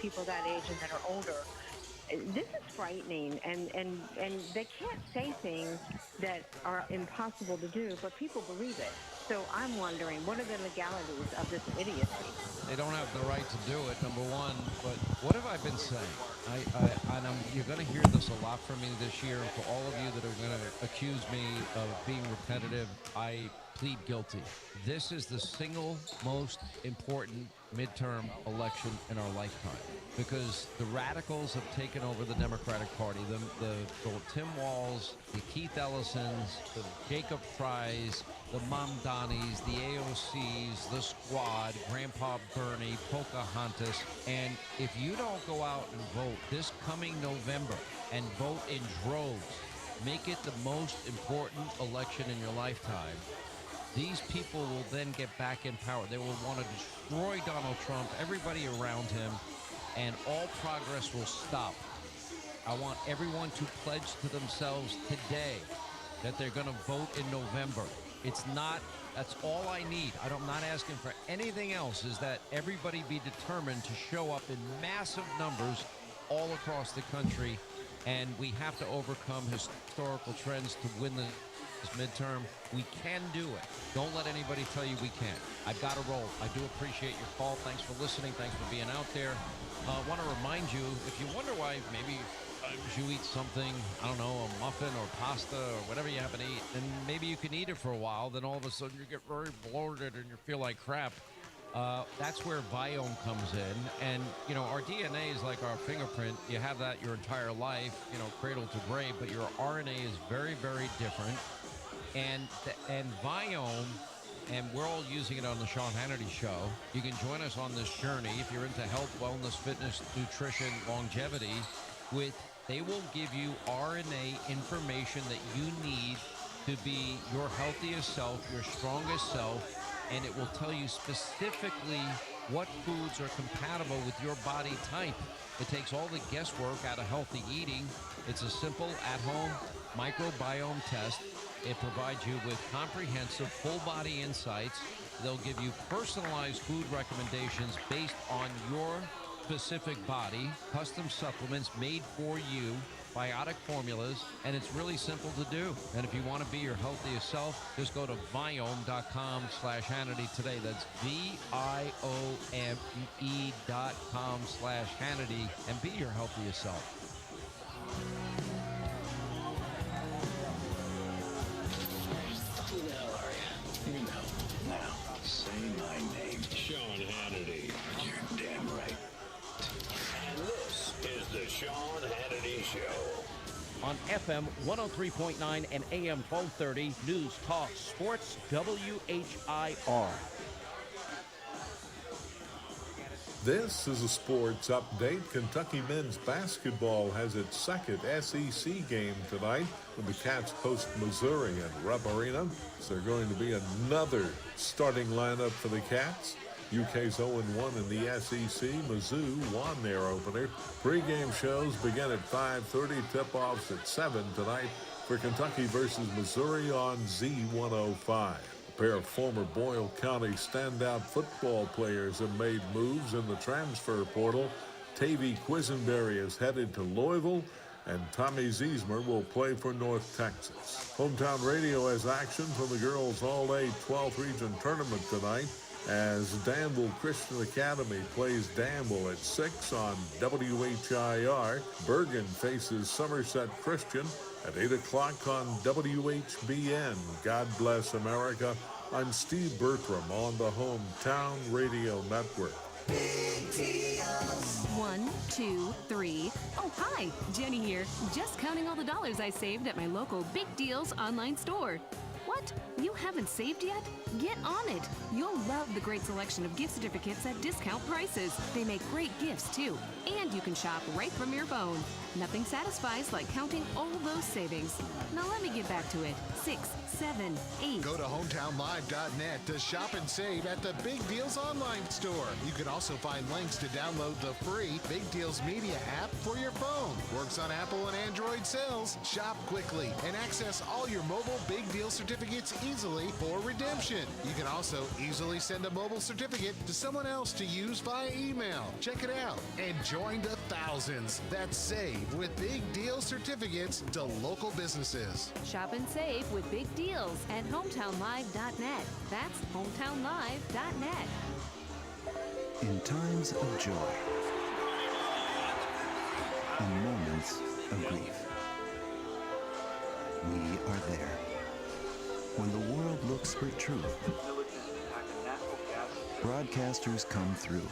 people that age and that are older. This is frightening, and they can't say things that are impossible to do, but people believe it. So I'm wondering, what are the legalities of this idiocy? They don't have the right to do it, number one. But what have I been saying? You're going to hear this a lot from me this year. And for all of you that are going to accuse me of being repetitive, I plead guilty. This is the single most important midterm election in our lifetime because the radicals have taken over the Democratic Party. The Tim Walz, the Keith Ellisons, the Jacob Frys, the Mamdanis, the AOCs, the Squad, Grandpa Bernie, Pocahontas. And if you don't go out and vote this coming November and vote in droves, make it the most important election in your lifetime, these people will then get back in power. They will want to destroy Donald Trump, everybody around him, and all progress will stop. I want everyone to pledge to themselves today that they're going to vote in November. That's all I need. I'm not asking for anything else, is that everybody be determined to show up in massive numbers all across the country, and we have to overcome historical trends to win this midterm. We can do it. Don't let anybody tell you we can't. I've got to roll. I do appreciate your call. Thanks for listening. Thanks for being out there. I want to remind you, if you wonder why maybe you eat something, I don't know, a muffin or pasta or whatever you happen to eat, and maybe you can eat it for a while, then all of a sudden you get very bloated and you feel like crap. That's where Viome comes in. And, our DNA is like our fingerprint. You have that your entire life, cradle to grave, but your RNA is very, very different. And Viome, and we're all using it on the Sean Hannity Show. You can join us on this journey if you're into health, wellness, fitness, nutrition, longevity. They will give you RNA information that you need to be your healthiest self, your strongest self, and it will tell you specifically what foods are compatible with your body type. It takes all the guesswork out of healthy eating. It's a simple at-home microbiome test. It provides you with comprehensive full-body insights. They'll give you personalized food recommendations based on your specific body, custom supplements made for you, biotic formulas, and it's really simple to do. And if you want to be your healthiest self, just go to Viome.com/Hannity today. That's VIOME.com/Hannity and be your healthiest self. Who the hell are you? You know. Now, say my name. Sean Hannity. You're damn right. And this is the Sean Hannity Show. On FM 103.9 and AM 1230, News Talk Sports, WHIR. This is a sports update. Kentucky men's basketball has its second SEC game tonight when the Cats host Missouri at Rupp Arena. Is there going to be another starting lineup for the Cats? UK's 0-1 in the SEC. Mizzou won their opener. Pre-game shows begin at 5:30. Tip-offs at 7 tonight for Kentucky versus Missouri on Z105. A pair of former Boyle County standout football players have made moves in the transfer portal. Tavy Quisenberry is headed to Louisville, and Tommy Ziesmer will play for North Texas. Hometown Radio has action from the girls' All-A 12th Region Tournament tonight, as Danville Christian Academy plays Danville at 6 on WHIR. Bergen faces Somerset Christian at 8 o'clock on WHBN. God bless America. I'm Steve Bertram on the Hometown Radio Network. Big deals. 1, 2, 3. Oh, hi. Jenny here. Just counting all the dollars I saved at my local Big Deals online store. What? You haven't saved yet? Get on it. You'll love the great selection of gift certificates at discount prices. They make great gifts, too. And you can shop right from your phone. Nothing satisfies like counting all those savings. Now let me get back to it. 6, 7, 8. Go to hometownlive.net to shop and save at the Big Deals online store. You can also find links to download the free Big Deals Media app for your phone. Works on Apple and Android sales. Shop quickly and access all your mobile Big Deal certificates certificates easily for redemption. You can also easily send a mobile certificate to someone else to use via email. Check it out and join the thousands that save with big deal certificates to local businesses. Shop and save with big deals at hometownlive.net. That's hometownlive.net. In times of joy, in moments of grief, we are there. When the world looks for truth, broadcasters come through,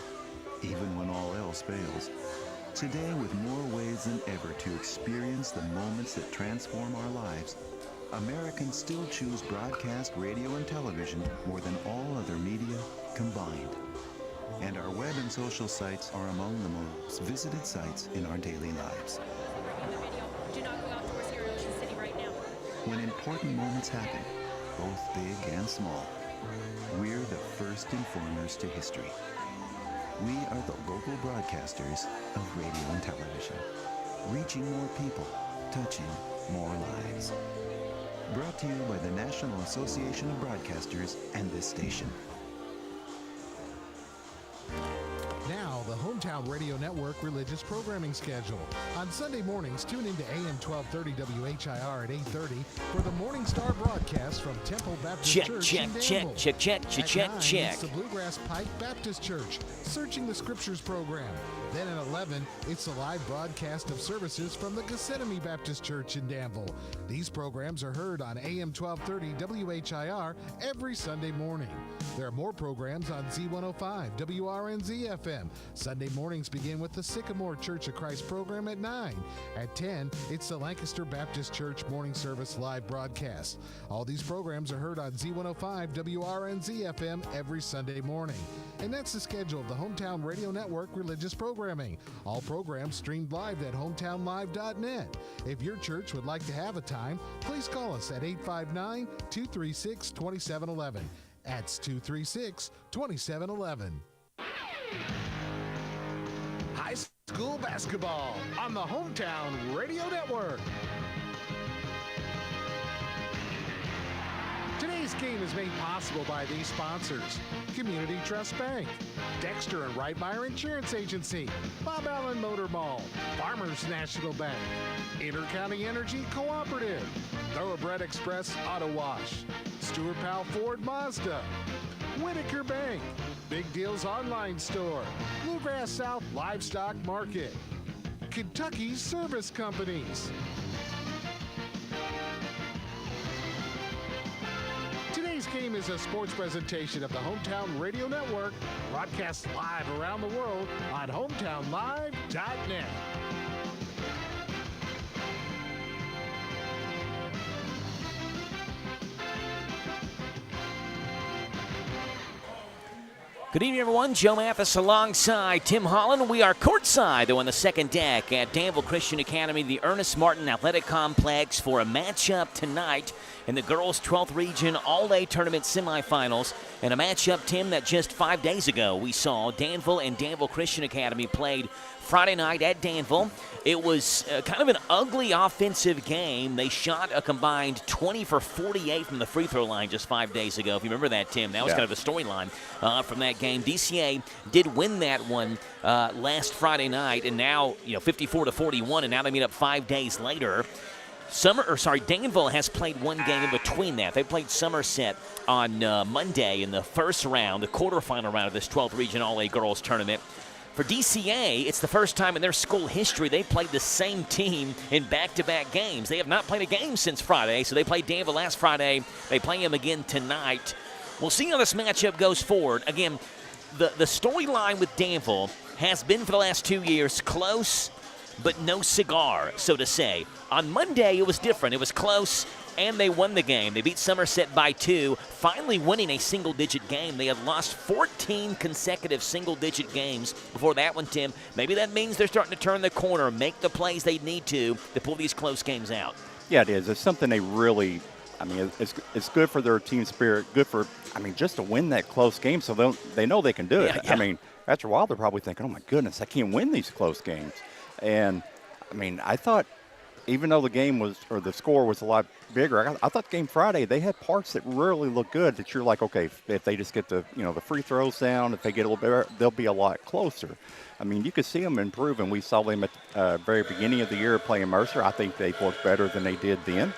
even when all else fails. Today, with more ways than ever to experience the moments that transform our lives, Americans still choose broadcast radio and television more than all other media combined. And our web and social sites are among the most visited sites in our daily lives. When important moments happen, both big and small, we're the first informers to history. We are the local broadcasters of radio and television, reaching more people, touching more lives. Brought to you by the National Association of Broadcasters and this station. Now, the Hometown Radio Network religious programming schedule. On Sunday mornings, tune into AM 1230 WHIR at 8:30 for the Morning Star broadcast from Temple Baptist Church in Danville. Check. It's the Bluegrass Pike Baptist Church, Searching the Scriptures program. Then at 11, it's a live broadcast of services from the Gethsemane Baptist Church in Danville. These programs are heard on AM 1230 WHIR every Sunday morning. There are more programs on Z105 WRNZ FM. Sunday mornings begin with the Sycamore Church of Christ program at 9. At 10, it's the Lancaster Baptist Church morning service live broadcast. All these programs are heard on Z105 WRNZ FM every Sunday morning. And that's the schedule of the Hometown Radio Network religious programming. All programs streamed live at hometownlive.net. If your church would like to have a time, please call us at 859-236-2711. That's 236-2711. High school basketball on the Hometown Radio Network. Today's game is made possible by these sponsors: Community Trust Bank, Dexter and Reitmeyer Insurance Agency, Bob Allen Motor Mall, Farmers National Bank, Intercounty Energy Cooperative, Thoroughbred Express Auto Wash, Stuart Powell Ford Mazda, Whitaker Bank, Big Deals Online Store, Bluegrass South Livestock Market, Kentucky Service Companies. Today's game is a sports presentation of the Hometown Radio Network, broadcast live around the world on hometownlive.net. Good evening, everyone. Joe Mathis alongside Tim Holland. We are courtside, though, on the second deck at Danville Christian Academy, the Ernest Martin Athletic Complex, for a matchup tonight in the girls' 12th Region All-Day Tournament semifinals. And a matchup, Tim, that just 5 days ago we saw Danville and Danville Christian Academy played Friday night at Danville. It was kind of an ugly offensive game. They shot a combined 20 for 48 from the free throw line just 5 days ago. If you remember that, Tim, that was kind of the storyline from that game. DCA did win that one last Friday night, and now 54 to 41, and now they meet up 5 days later. Danville has played one game in between that. They played Somerset on Monday in the first round, the quarterfinal round of this 12th Region All-A Girls Tournament. For DCA, it's the first time in their school history they played the same team in back-to-back games. They have not played a game since Friday, so they played Danville last Friday. They play them again tonight. We'll see how this matchup goes forward. Again, the storyline with Danville has been for the last 2 years close, but no cigar, so to say. On Monday, it was different. It was close, and they won the game. They beat Somerset by 2, finally winning a single-digit game. They had lost 14 consecutive single-digit games before that one, Tim. Maybe that means they're starting to turn the corner, make the plays they need to pull these close games out. Yeah, it is. It's something they really, it's good for their team spirit, good for, just to win that close game so they know they can do it. Yeah. After a while, they're probably thinking, oh, my goodness, I can't win these close games. And, I thought even though the game was, or the score was a lot bigger, I thought game Friday, they had parts that really look good that you're like, okay, if they just get the, the free throws down, if they get a little better, they'll be a lot closer. I mean, you could see them improve, and we saw them at the very beginning of the year playing Mercer. I think they've looked better than they did then.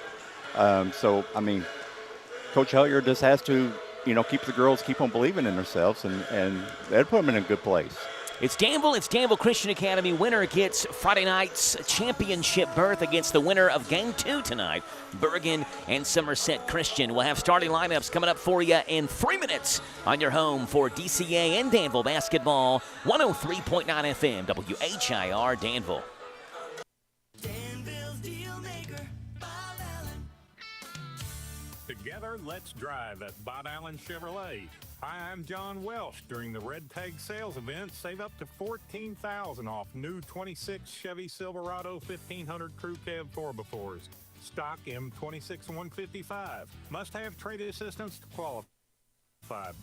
So, I mean, Coach Hellier just has to, keep on believing in themselves, and that'd put them in a good place. It's Danville Christian Academy. Winner gets Friday night's championship berth against the winner of Game 2 tonight, Bergen and Somerset Christian. We'll have starting lineups coming up for you in 3 minutes on your home for DCA and Danville basketball. 103.9 FM, WHIR Danville. Together, let's drive at Bob Allen Chevrolet. Hi, I'm John Welsh. During the Red Tag sales event, save up to $14,000 off new 26 Chevy Silverado 1500 Crew Cab 4x4s. Stock M26 155. Must have trade assistance to qualify.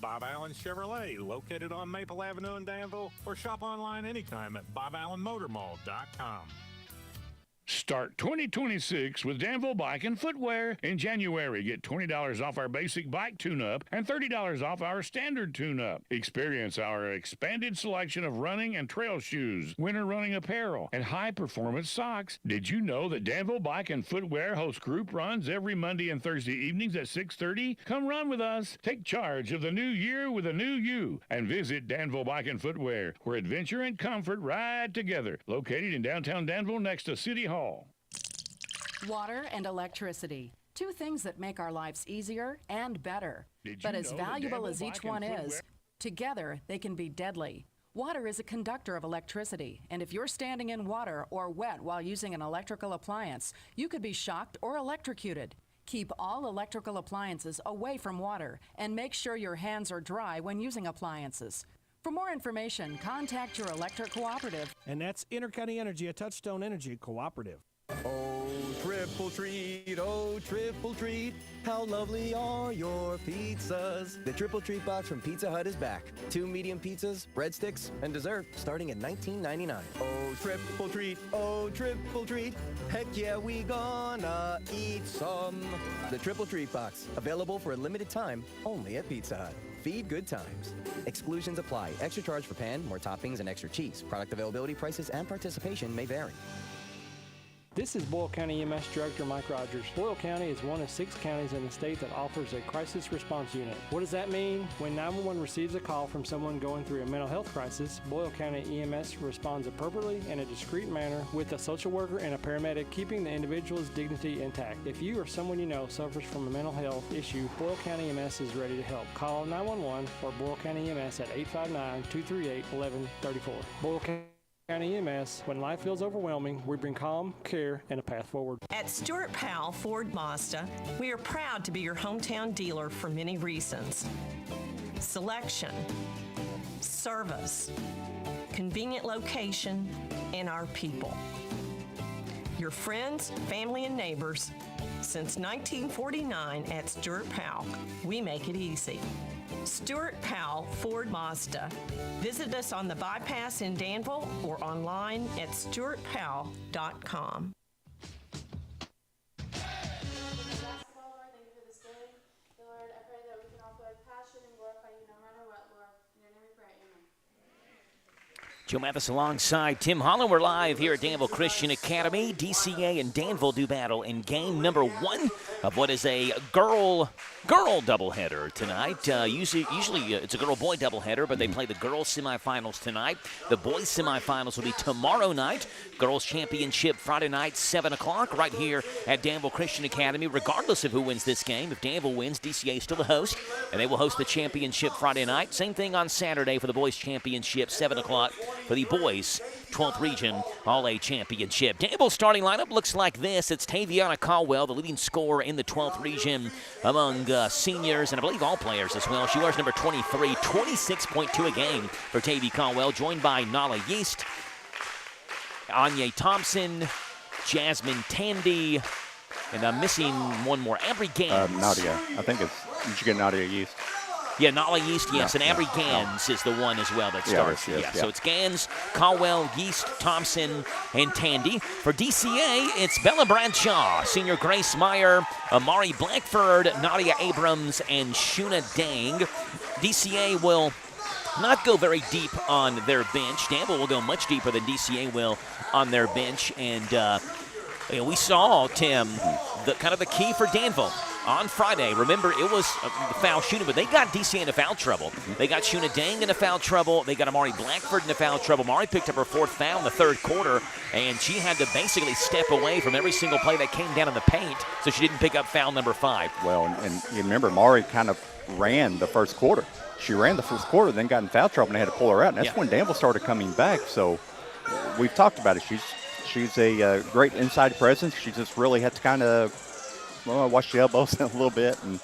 Bob Allen Chevrolet, located on Maple Avenue in Danville, or shop online anytime at BobAllenMotorMall.com. Start 2026 with Danville Bike and Footwear. In January, get $20 off our basic bike tune-up and $30 off our standard tune-up. Experience our expanded selection of running and trail shoes, winter running apparel, and high-performance socks. Did you know that Danville Bike and Footwear hosts group runs every Monday and Thursday evenings at 6:30? Come run with us. Take charge of the new year with a new you. And visit Danville Bike and Footwear, where adventure and comfort ride together. Located in downtown Danville next to City Hall. Water and electricity, two things that make our lives easier and better. But as valuable as each one is, together they can be deadly. Water is a conductor of electricity, and if you're standing in water or wet while using an electrical appliance, you could be shocked or electrocuted. Keep all electrical appliances away from water and make sure your hands are dry when using appliances. For more information, contact your electric cooperative. And that's Intercounty Energy, a Touchstone Energy cooperative. Oh, triple treat, how lovely are your pizzas. The triple treat box from Pizza Hut is back. 2 medium pizzas, breadsticks, and dessert starting at $19.99. Oh, triple treat, heck yeah, we gonna eat some. The triple treat box, available for a limited time, only at Pizza Hut. Feed good times. Exclusions apply. Extra charge for pan, more toppings, and extra cheese. Product availability, prices, and participation may vary. This is Boyle County EMS Director Mike Rogers. Boyle County is one of 6 counties in the state that offers a crisis response unit. What does that mean? When 911 receives a call from someone going through a mental health crisis, Boyle County EMS responds appropriately in a discreet manner with a social worker and a paramedic, keeping the individual's dignity intact. If you or someone you know suffers from a mental health issue, Boyle County EMS is ready to help. Call 911 or Boyle County EMS at 859-238-1134. Boyle County EMS, when life feels overwhelming, we bring calm, care, and a path forward. At Stuart Powell Ford Mazda, we are proud to be your hometown dealer for many reasons. Selection, service, convenient location, and our people. Your friends, family, and neighbors. Since 1949 at Stuart Powell, we make it easy. Stuart Powell Ford Mazda. Visit us on the bypass in Danville or online at stuartpowell.com. Joe Mathis alongside Tim Holland. We're live here at Danville Christian Academy. DCA and Danville do battle in game number 1 of what is a girl doubleheader tonight. Usually it's a girl-boy doubleheader, but they play the girls semifinals tonight. The boys semifinals will be tomorrow night. Girls championship Friday night, 7 o'clock, right here at Danville Christian Academy. Regardless of who wins this game, if Danville wins, DCA is still the host, and they will host the championship Friday night. Same thing on Saturday for the boys championship, 7 o'clock for the boys 12th Region All-A Championship. Danville's starting lineup looks like this. It's Taviana Caldwell, the leading scorer in the 12th Region among seniors, and I believe all players as well. She wears number 23, 26.2 a game for Tavy Caldwell, joined by Nala Yeast, Anya Thompson, Jasmine Tandy, and I'm missing one more. Every game. Nadia. I think you should get Nadia Yeast. Yeah, Nolly Yeast, yes, No, and Avery no, Gans is the one as well that starts. yes, So it's Gans, Caldwell, Yeast, Thompson, and Tandy. For DCA, it's Bella Bradshaw, Senior Grace Meyer, Amari Blackford, Nadia Abrams, and Shuna Dang. DCA will not go very deep on their bench. Danville will go much deeper than DCA will on their bench. And we saw, Tim, the key for Danville on Friday. Remember, it was foul shooting, but they got DCA into foul trouble. They got Shuna Dang into foul trouble. They got Amari Blackford into foul trouble. Amari picked up her 4th foul in the 3rd quarter, and she had to basically step away from every single play that came down in the paint, so she didn't pick up foul number 5. Well, and you remember, Amari kind of ran the first quarter. She ran the first quarter, then got in foul trouble, and they had to pull her out. And that's when Danville started coming back. So we've talked about it. She's a great inside presence. She just really had to kind of watch the elbows a little bit and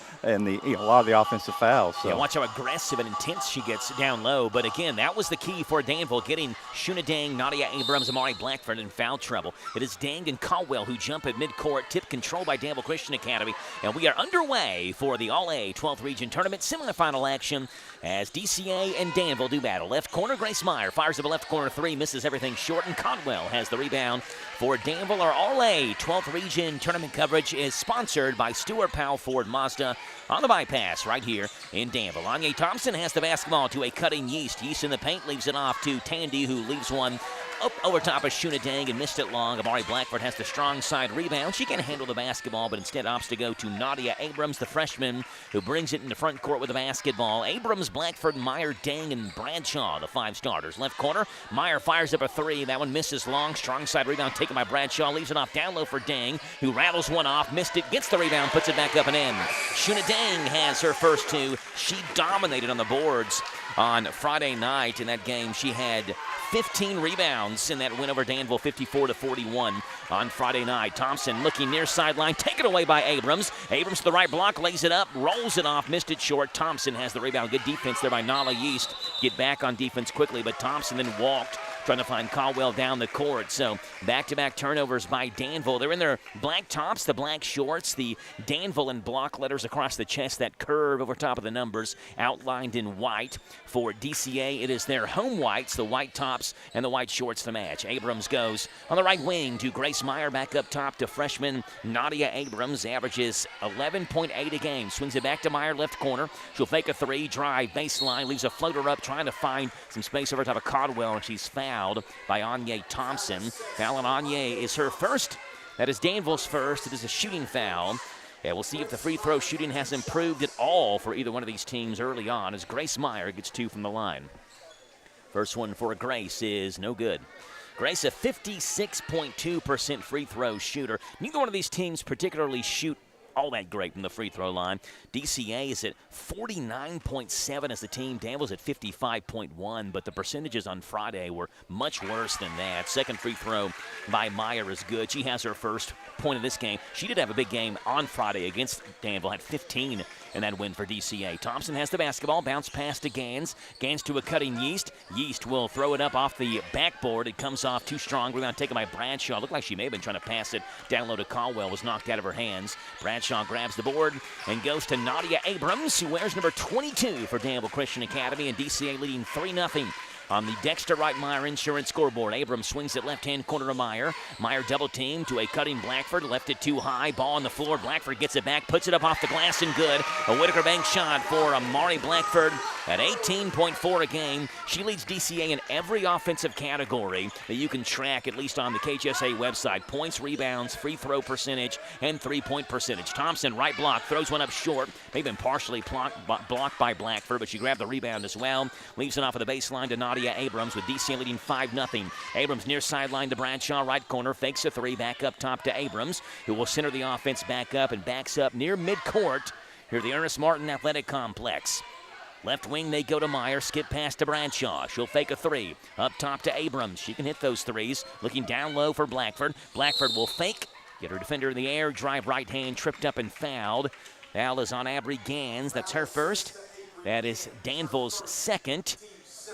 a lot of the offensive fouls. So. Yeah, watch how aggressive and intense she gets down low. But again, that was the key for Danville, getting Shuna Dang, Nadia Abrams, Amari Blackford in foul trouble. It is Dang and Caldwell who jump at midcourt, tip control by Danville Christian Academy. And we are underway for the All-A 12th Region Tournament semifinal action as DCA and Danville do battle. Left corner, Grace Meyer fires up a left corner 3, misses everything short, and Caldwell has the rebound for Danville. Our All-A 12th Region Tournament coverage is sponsored by Stuart Powell Ford Mazda on the bypass right here in Danville. Anya Thompson has the basketball to a cutting Yeast. Yeast in the paint, leaves it off to Tandy, who leaves one up over top of Shuna Dang and missed it long. Amari Blackford has the strong side rebound. She can handle the basketball, but instead opts to go to Nadia Abrams, the freshman, who brings it into front court with the basketball. Abrams, Blackford, Meyer, Dang, and Bradshaw, the 5 starters. Left corner, Meyer fires up a 3. That one misses long. Strong side rebound taken by Bradshaw. Leaves it off down low for Dang, who rattles one off, missed it, gets the rebound, puts it back up and in. Shuna Dang has her first 2. She dominated on the boards on Friday night in that game. She had 15 rebounds in that win over Danville, 54-41 on Friday night. Thompson looking near sideline, taken away by Abrams. Abrams to the right block, lays it up, rolls it off, missed it short. Thompson has the rebound. Good defense there by Nala Yeast. Get back on defense quickly, but Thompson then walked, trying to find Caldwell down the court. So back-to-back turnovers by Danville. They're in their black tops, the black shorts, the Danville in block letters across the chest, that curve over top of the numbers outlined in white. For DCA, it is their home whites, the white tops and the white shorts to match. Abrams goes on the right wing to Grace Meyer, back up top to freshman Nadia Abrams. Averages 11.8 a game. Swings it back to Meyer, left corner. She'll fake a 3, drive, baseline, leaves a floater up, trying to find some space over top of Caldwell, and she's fouled by Anya Thompson. Foul on Anya is her first. That is Danville's first. It is a shooting foul. Yeah, we'll see if the free throw shooting has improved at all for either one of these teams early on, as Grace Meyer gets 2 from the line. First one for Grace is no good. Grace, a 56.2% free throw shooter. Neither one of these teams particularly shoot all that great from the free throw line. DCA is at 49.7 as the team. Danville's at 55.1, but the percentages on Friday were much worse than that. Second free throw by Meyer is good. She has her first point of this game. She did have a big game on Friday against Danville, had 15 in that win for DCA. Thompson has the basketball, bounce pass to Gans. Gans to a cutting Yeast. Yeast will throw it up off the backboard. It comes off too strong. Rebound taken by Bradshaw. Looked like she may have been trying to pass it down low to Caldwell. Was knocked out of her hands. Bradshaw grabs the board and goes to Nadia Abrams, who wears number 22 for Danville Christian Academy, and DCA leading 3-0. On the Dexter Wright Meyer Insurance scoreboard, Abrams swings it left-hand corner to Meyer. Meyer double team to a cutting Blackford, left it too high. Ball on the floor. Blackford gets it back, puts it up off the glass and good. A Whitaker bank shot for Amari Blackford at 18.4 a game. She leads DCA in every offensive category that you can track, at least on the KHSA website. Points, rebounds, free throw percentage, and three-point percentage. Thompson, right block, throws one up short. May have been partially blocked by Blackford, but she grabbed the rebound as well. Leaves it off of the baseline to Nadia Abrams, with DCA leading 5-0. Abrams near sideline to Bradshaw, right corner, fakes a 3, back up top to Abrams, who will center the offense back up and backs up near midcourt here at the Ernest Martin Athletic Complex. Left wing, they go to Meyer, skip pass to Bradshaw. She'll fake a 3. Up top to Abrams. She can hit those threes. Looking down low for Blackford. Blackford will fake, get her defender in the air, drive right hand, tripped up and fouled. Foul is on Avery Gans. That's her first. That is Danville's second.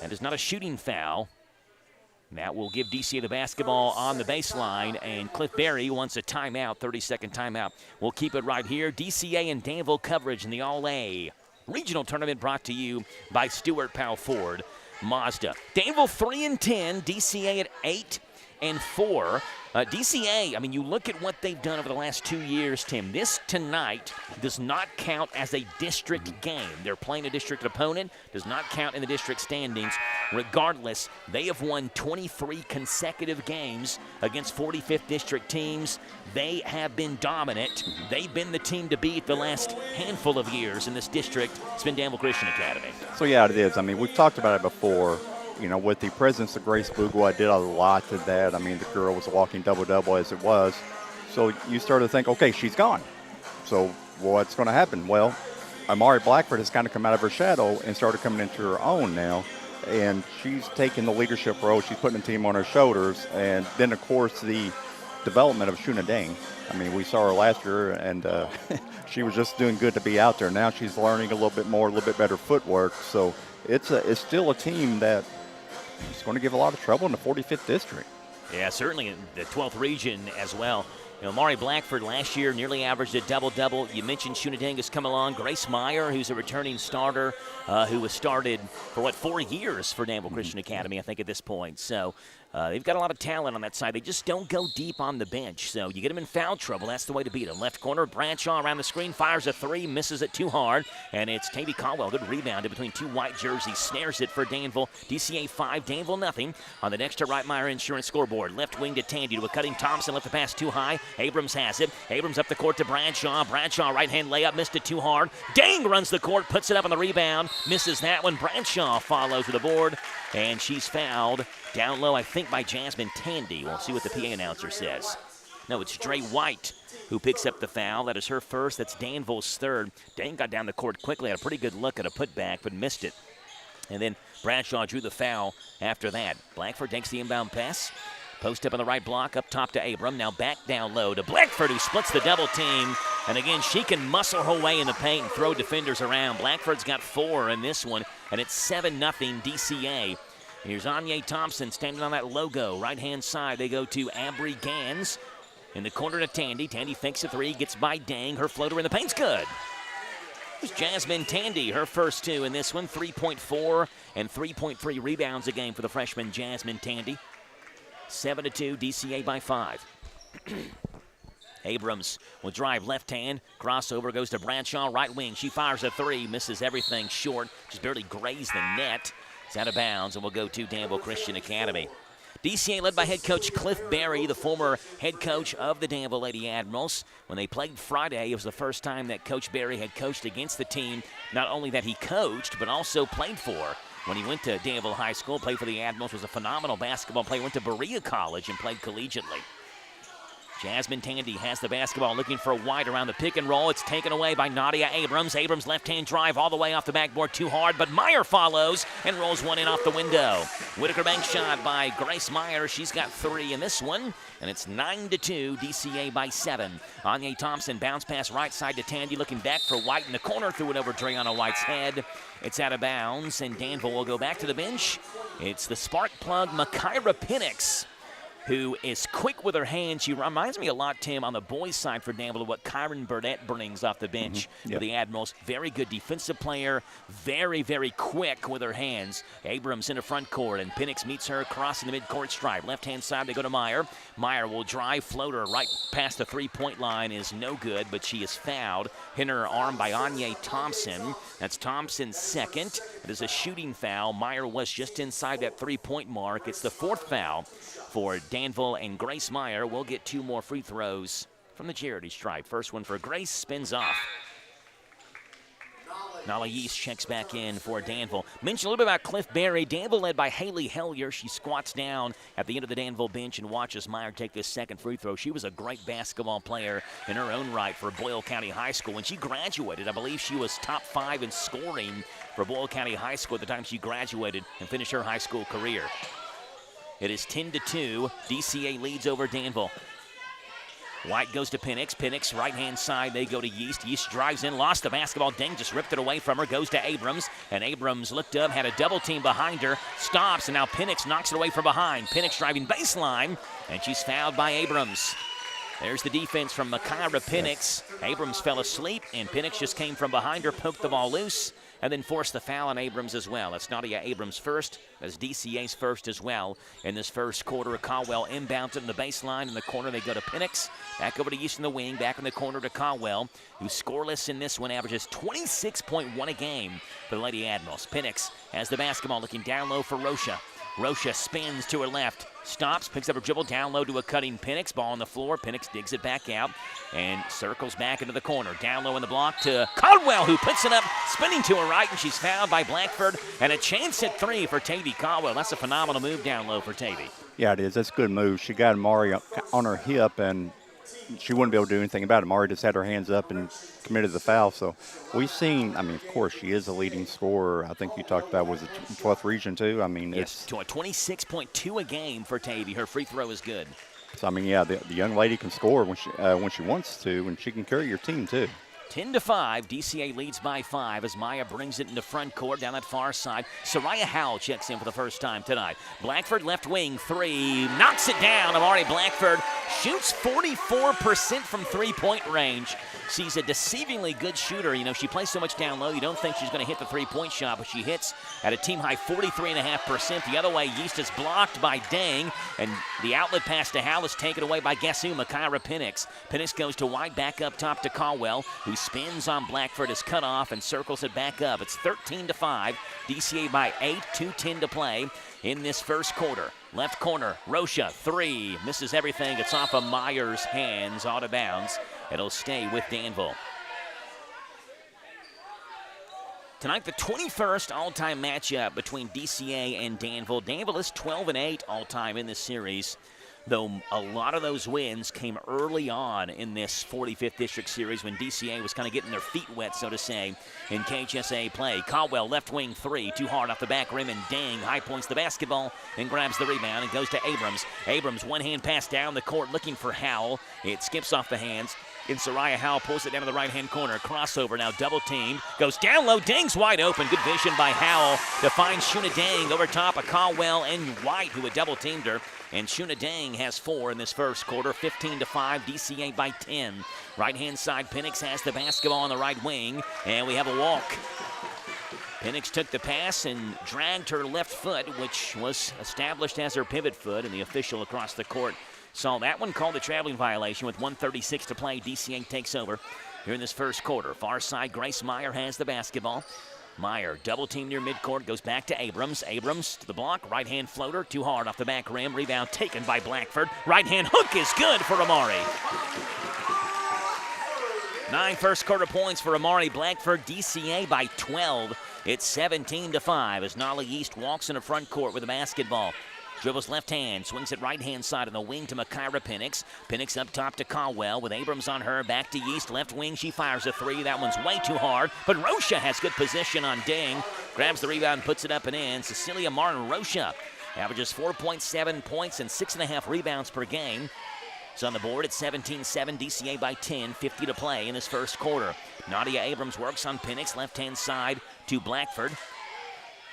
That is not a shooting foul. That will give DCA the basketball on the baseline, and Cliff Berry wants a timeout, 30-second timeout. We'll keep it right here. DCA and Danville coverage in the All-A Regional Tournament brought to you by Stuart Powell Ford Mazda. Danville 3-10, DCA at 8-4. DCA, I mean, you look at what they've done over the last 2 years, Tim. This tonight does not count as a district game. They're playing a district opponent, does not count in the district standings. Regardless, they have won 23 consecutive games against 45th district teams. They have been dominant. They've been the team to beat the last handful of years in this district. It's been Danville Christian Academy. So, yeah, it is. I mean, we've talked about it before. You know, with the presence of Grace Bugua, I did a lot to that. I mean, the girl was a walking double-double as it was. So you started to think, okay, she's gone. So what's going to happen? Well, Amari Blackford has kind of come out of her shadow and started coming into her own now. And she's taking the leadership role. She's putting the team on her shoulders. And then, of course, the development of Shuna Dang. I mean, we saw her last year, and she was just doing good to be out there. Now she's learning a little bit more, a little bit better footwork. So it's still a team that it's going to give a lot of trouble in the 45th district. Yeah, certainly in the 12th region as well. You know, Mari Blackford last year nearly averaged a double-double. You mentioned Shunadang has come along. Grace Meyer, who's a returning starter, who was started for, 4 years for Danville Christian Academy, I think, at this point. So they've got a lot of talent on that side. They just don't go deep on the bench. So you get them in foul trouble. That's the way to beat them. Left corner, Bradshaw around the screen, fires a three, misses it too hard. And it's Tavy Caldwell. Good rebound in between two white jerseys. Snares it for Danville. DCA 5, Danville nothing. On the next to Wright Meyer Insurance scoreboard. Left wing to Tandy to a cutting Thompson. Left the pass too high. Abrams has it. Abrams up the court to Bradshaw. Bradshaw right-hand layup. Missed it too hard. Dang runs the court. Puts it up on the rebound. Misses that one. Bradshaw follows to the board. And she's fouled down low, I think, by Jasmine Tandy. We'll see what the PA announcer says. No, it's Dre White who picks up the foul. That is her first. That's Danville's third. Dang got down the court quickly. Had a pretty good look at a putback, but missed it. And then Bradshaw drew the foul after that. Blackford takes the inbound pass. Post up on the right block, up top to Abram. Now back down low to Blackford, who splits the double team. And again, she can muscle her way in the paint and throw defenders around. Blackford's got 4 in this one, and it's 7-0 DCA. Here's Anya Thompson standing on that logo. Right-hand side, they go to Abry Gans. In the corner to Tandy. Tandy fakes a three, gets by Dang. Her floater in the paint's good. Here's Jasmine Tandy, her first 2 in this one. 3.4 and 3.3 rebounds a game for the freshman Jasmine Tandy. 7-2, DCA by 5. Abrams will drive left hand. Crossover goes to Bradshaw, right wing. She fires a three, misses everything short. Just barely grazed the net. It's out of bounds, and will go to Danville Christian Academy. DCA led by head coach Cliff Berry, the former head coach of the Danville Lady Admirals. When they played Friday, it was the first time that Coach Berry had coached against the team, not only that he coached, but also played for. When he went to Danville High School, played for the Admirals, was a phenomenal basketball player, went to Berea College and played collegiately. Jasmine Tandy has the basketball, looking for White around the pick and roll. It's taken away by Nadia Abrams. Abrams left-hand drive all the way off the backboard, too hard, but Meyer follows and rolls one in off the window. Whitaker bank shot by Grace Meyer. She's got 3 in this one, and it's 9-2, DCA by 7. Anya Thompson bounce pass right side to Tandy, looking back for White in the corner, threw it over Dreana White's head. It's out of bounds, and Danville will go back to the bench. It's the spark plug, Makira Penix, who is quick with her hands. She reminds me a lot, Tim, on the boys' side for Danville, of what Kyron Burnett brings off the bench for the Admirals. Very good defensive player, very, very quick with her hands. Abrams in the front court, and Penix meets her crossing the midcourt stripe. Left-hand side, they go to Meyer. Meyer will drive, floater right past the three-point line is no good, but she is fouled. Hit her arm by Anya Thompson. That's Thompson's second. It is a shooting foul. Meyer was just inside that three-point mark. It's the 4th foul for Danville, and Grace Meyer will get 2 more free throws from the charity stripe. First one for Grace, spins off. Nala Yeast checks back in for Danville. Mention a little bit about Cliff Berry. Danville led by Haley Hellier. She squats down at the end of the Danville bench and watches Meyer take this second free throw. She was a great basketball player in her own right for Boyle County High School. When she graduated, I believe she was top 5 in scoring for Boyle County High School at the time she graduated and finished her high school career. It is 10-2. DCA leads over Danville. White goes to Penix. Penix, right-hand side, they go to Yeast. Yeast drives in, lost the basketball. Deng just ripped it away from her, goes to Abrams. And Abrams looked up, had a double team behind her, stops, and now Penix knocks it away from behind. Penix driving baseline, and she's fouled by Abrams. There's the defense from Makira Penix. Abrams fell asleep, and Penix just came from behind her, poked the ball loose, and then forced the foul on Abrams as well. That's Nadia Abrams first. That's DCA's first as well. In this first quarter, Caldwell inbounds it in the baseline. In the corner, they go to Penix. Back over to East in the wing. Back in the corner to Caldwell, who's scoreless in this one, averages 26.1 a game for the Lady Admirals. Penix has the basketball, looking down low for Rocha. Rocha spins to her left, stops, picks up her dribble, down low to a cutting Penix. Ball on the floor. Penix digs it back out and circles back into the corner. Down low in the block to Caldwell, who puts it up, spinning to her right, and she's fouled by Blackford. And a chance at three for Tavy Caldwell. That's a phenomenal move down low for Tavy. Yeah, it is. That's a good move. She got Amari on her hip, and she wouldn't be able to do anything about it. Amari just had her hands up and committed the foul. So we've seen, I mean, of course, she is a leading scorer. I think you talked about, was it 12th region too? I mean, yes, to a 26.2 a game for Tavy. Her free throw is good. So, I mean, yeah, the young lady can score when she wants to, and she can carry your team too. 10-5, DCA leads by 5 as Maya brings it into front court down that far side. Soraya Howell checks in for the first time tonight. Blackford left wing, three, knocks it down. Amari Blackford shoots 44% from three-point range. She's a deceivingly good shooter. You know, she plays so much down low, you don't think she's going to hit the three-point shot, but she hits at a team-high 43.5%. The other way, Yeast is blocked by Dang, and the outlet pass to Howell is taken away by, guess who, Makira Penix. Penix goes to wide, back up top to Caldwell, who spins on Blackford, is cut off and circles it back up. It's 13-5, DCA by 8, 2:10 to play in this first quarter. Left corner, Rocha, three, misses everything. It's off of Myers' hands, out of bounds. It'll stay with Danville. Tonight, the 21st all-time matchup between DCA and Danville. Danville is 12-8 all-time in this series, though a lot of those wins came early on in this 45th District Series when DCA was kind of getting their feet wet, so to say, in KHSA play. Caldwell, left wing three, too hard off the back rim, and Dang high points the basketball and grabs the rebound and goes to Abrams. Abrams, one-hand pass down the court looking for Howell. It skips off the hands. In Soraya Howell pulls it down to the right-hand corner. Crossover now double-teamed. Goes down low. Dang's wide open. Good vision by Howell to find Shuna Dang over top of Caldwell and White, who had double-teamed her. And Shuna Dang has 4 in this first quarter. 15-5, DCA by 10. Right-hand side, Penix has the basketball on the right wing. And we have a walk. Penix took the pass and dragged her left foot, which was established as her pivot foot, and the official across the court saw that one, called a traveling violation. With 1:36 to play, DCA takes over here in this first quarter. Far side, Grace Meyer has the basketball. Meyer, double team near midcourt, goes back to Abrams. Abrams to the block, right-hand floater, too hard off the back rim. Rebound taken by Blackford. Right-hand hook is good for Amari. 9 first quarter points for Amari Blackford. DCA by 12. It's 17-5 as Nolly East walks into front court with the basketball. Dribbles left hand, swings it right-hand side on the wing to Makira Penix. Penix up top to Caldwell with Abrams on her. Back to Yeast, left wing. She fires a three. That one's way too hard. But Rocha has good position on Dang. Grabs the rebound, puts it up and in. Cecilia Martin Rocha averages 4.7 points and 6.5 rebounds per game. It's on the board at 17-7, DCA by 10, 50 to play in this first quarter. Nadia Abrams works on Penix, left-hand side to Blackford.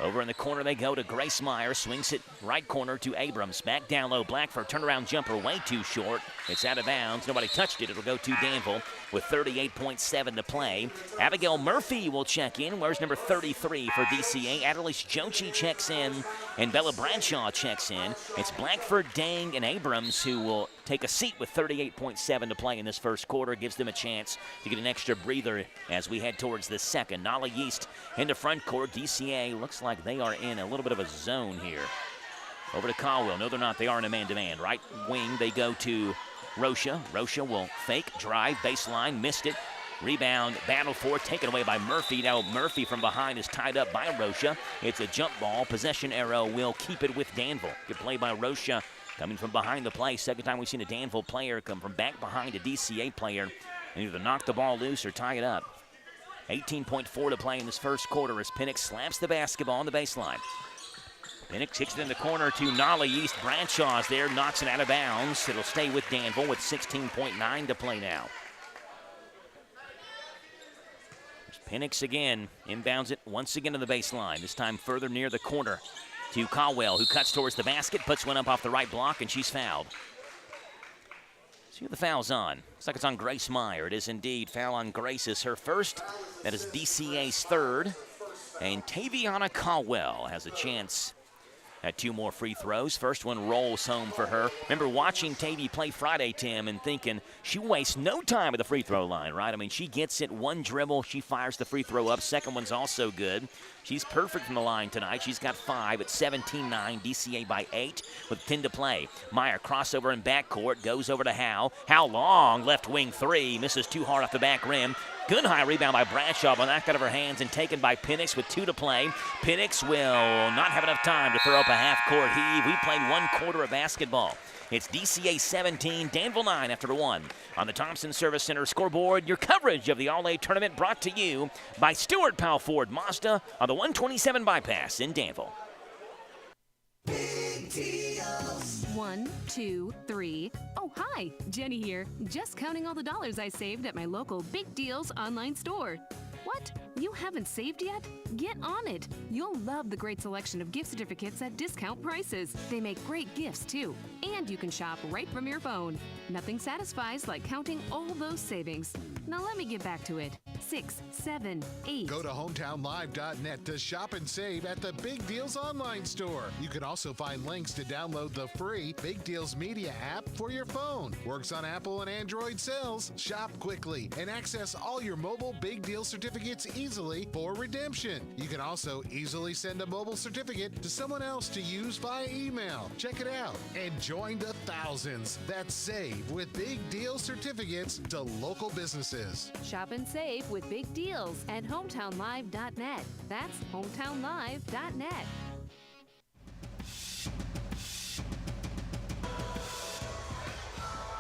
Over in the corner they go to Grace Meyer. Swings it right corner to Abrams. Back down low. Blackford turnaround jumper way too short. It's out of bounds. Nobody touched it. It'll go to Danville with 38.7 to play. Abigail Murphy will check in. Where's number 33 for DCA? Adelise Jochi checks in, and Bella Bradshaw checks in. It's Blackford, Dang, and Abrams who will take a seat with 38.7 to play in this first quarter. Gives them a chance to get an extra breather as we head towards the second. Nolly East into front court. DCA looks like they are in a little bit of a zone here. Over to Caldwell. No, they're not. They are in a man-to-man. Right wing, they go to Rocha. Rocha will fake, drive, baseline, missed it. Rebound, battle for, taken away by Murphy. Now Murphy from behind is tied up by Rocha. It's a jump ball. Possession arrow will keep it with Danville. Good play by Rocha coming from behind the play. Second time we've seen a Danville player come from back behind a DCA player and either knock the ball loose or tie it up. 18.4 to play in this first quarter as Penix slaps the basketball on the baseline. Penix kicks it in the corner to Nolly East. Bradshaw's there, knocks it out of bounds. It'll stay with Danville with 16.9 to play now. There's Penix again, inbounds it once again to the baseline, this time further near the corner to Caldwell, who cuts towards the basket, puts one up off the right block, and she's fouled. See who the foul's on. Looks like it's on Grace Meyer. It is indeed. Foul on Grace is her first. That is DCA's third. And Taviana Caldwell has a chance at 2 more free throws. First one rolls home for her. Remember watching Tavy play Friday, Tim, and thinking she wastes no time at the free throw line, right? I mean, she gets it, one dribble, she fires the free throw up. Second one's also good. She's perfect from the line tonight. She's got 5 at 17-9. DCA by 8 with 10 to play. Meyer crossover in backcourt, goes over to Howe. Howe long, left wing 3, misses too hard off the back rim. Good high rebound by Bradshaw, but knocked out of her hands and taken by Penix with 2 to play. Penix will not have enough time to throw up a half-court heave. We played 1 quarter of basketball. It's DCA 17, Danville 9 after 1. On the Thompson Service Center scoreboard, your coverage of the All-A tournament brought to you by Stewart Powell Ford Mazda on the 127 bypass in Danville. Big deals. 1, 2, 3. Oh, hi, Jenny here. Just counting all the dollars I saved at my local Big Deals online store. What? You haven't saved yet? Get on it. You'll love the great selection of gift certificates at discount prices. They make great gifts, too. And you can shop right from your phone. Nothing satisfies like counting all those savings. Now let me get back to it. 6, 7, 8. Go to hometownlive.net to shop and save at the Big Deals online store. You can also find links to download the free Big Deals Media app for your phone. Works on Apple and Android cells. Shop quickly and access all your mobile Big Deal certificates easily for redemption. You can also easily send a mobile certificate to someone else to use via email. Check it out and join the thousands that save with Big Deal certificates to local businesses. Shop and save with Big Deals at hometownlive.net. That's hometownlive.net.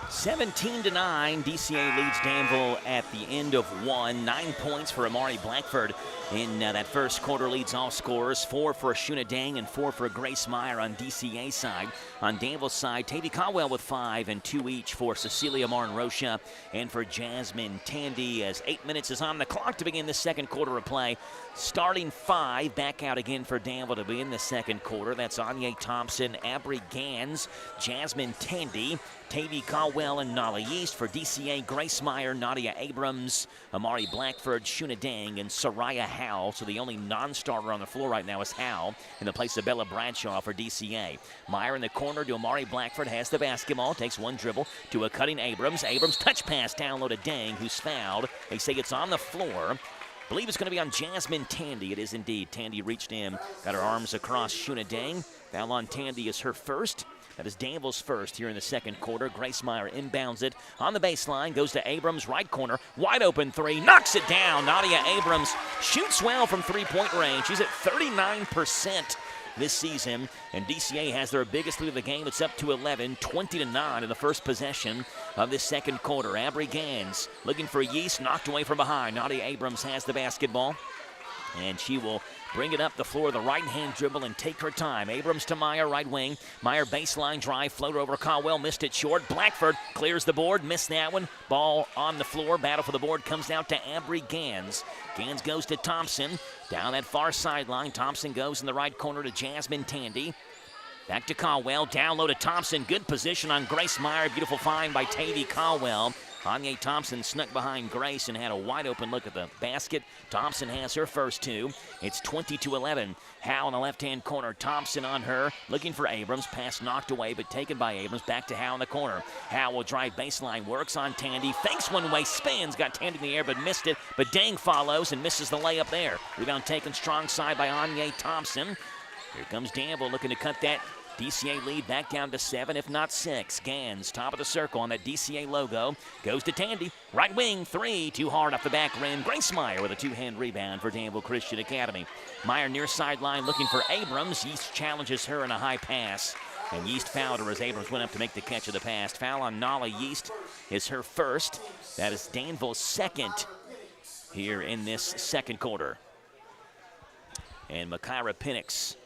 $17-9, DCA leads Danville at the end of 1. 9 points for Amari Blackford in that first quarter, leads all scorers. 4 for Shuna Dang and 4 for Grace Meyer on DCA side. On Danville's side, Tavy Caldwell with 5 and 2 each for Cecilia Martin Rocha and for Jasmine Tandy, as 8 minutes is on the clock to begin the second quarter of play. Starting 5 back out again for Danville to begin the second quarter. That's Anya Thompson, Abry Gans, Jasmine Tandy, Tavy Caldwell, and Nala Yeast. For DCA, Grace Meyer, Nadia Abrams, Amari Blackford, Shuna Dang, and Soraya Howe. So the only non-starter on the floor right now is Howe in the place of Bella Bradshaw for DCA. Meyer in the corner to Amari Blackford, has the basketball, takes one dribble to a cutting Abrams. Abrams touch pass down low to Dang, who's fouled. They say it's on the floor. Believe it's going to be on Jasmine Tandy. It is indeed. Tandy reached in, got her arms across Shuna Dang. Foul on Tandy is her first. That is Danville's first here in the second quarter. Grace Meyer inbounds it on the baseline, goes to Abrams, right corner, wide open 3, knocks it down. Nadia Abrams shoots well from three-point range. She's at 39% this season, and DCA has their biggest lead of the game. It's up to 11, 20-9 in the first possession of this second quarter. Abry Gans looking for Yeast, knocked away from behind. Nadia Abrams has the basketball, and she will bring it up the floor, the right-hand dribble, and take her time. Abrams to Meyer, right wing. Meyer baseline drive, floater over Caldwell, missed it short. Blackford clears the board, missed that one. Ball on the floor, battle for the board comes out to Abry Gans. Gans goes to Thompson, down that far sideline. Thompson goes in the right corner to Jasmine Tandy. Back to Caldwell, down low to Thompson. Good position on Grace Meyer. Beautiful find by Tavy Caldwell. Anya Thompson snuck behind Grace and had a wide open look at the basket. Thompson has her first 2. It's 20-11. Howe in the left-hand corner. Thompson on her, looking for Abrams. Pass knocked away, but taken by Abrams. Back to Howe in the corner. Howe will drive baseline, works on Tandy. Fakes one way, spins, got Tandy in the air, but missed it. But Dang follows and misses the layup there. Rebound taken strong side by Anya Thompson. Here comes Danville looking to cut that DCA lead back down to 7, if not 6. Gans, top of the circle on that DCA logo. Goes to Tandy. Right wing, 3. Too hard off the back rim. Grace Meyer with a 2-hand rebound for Danville Christian Academy. Meyer near sideline looking for Abrams. Yeast challenges her in a high pass. And Yeast fouled her as Abrams went up to make the catch of the pass. Foul on Nala Yeast is her first. That is Danville's second here in this second quarter. And Makira Penix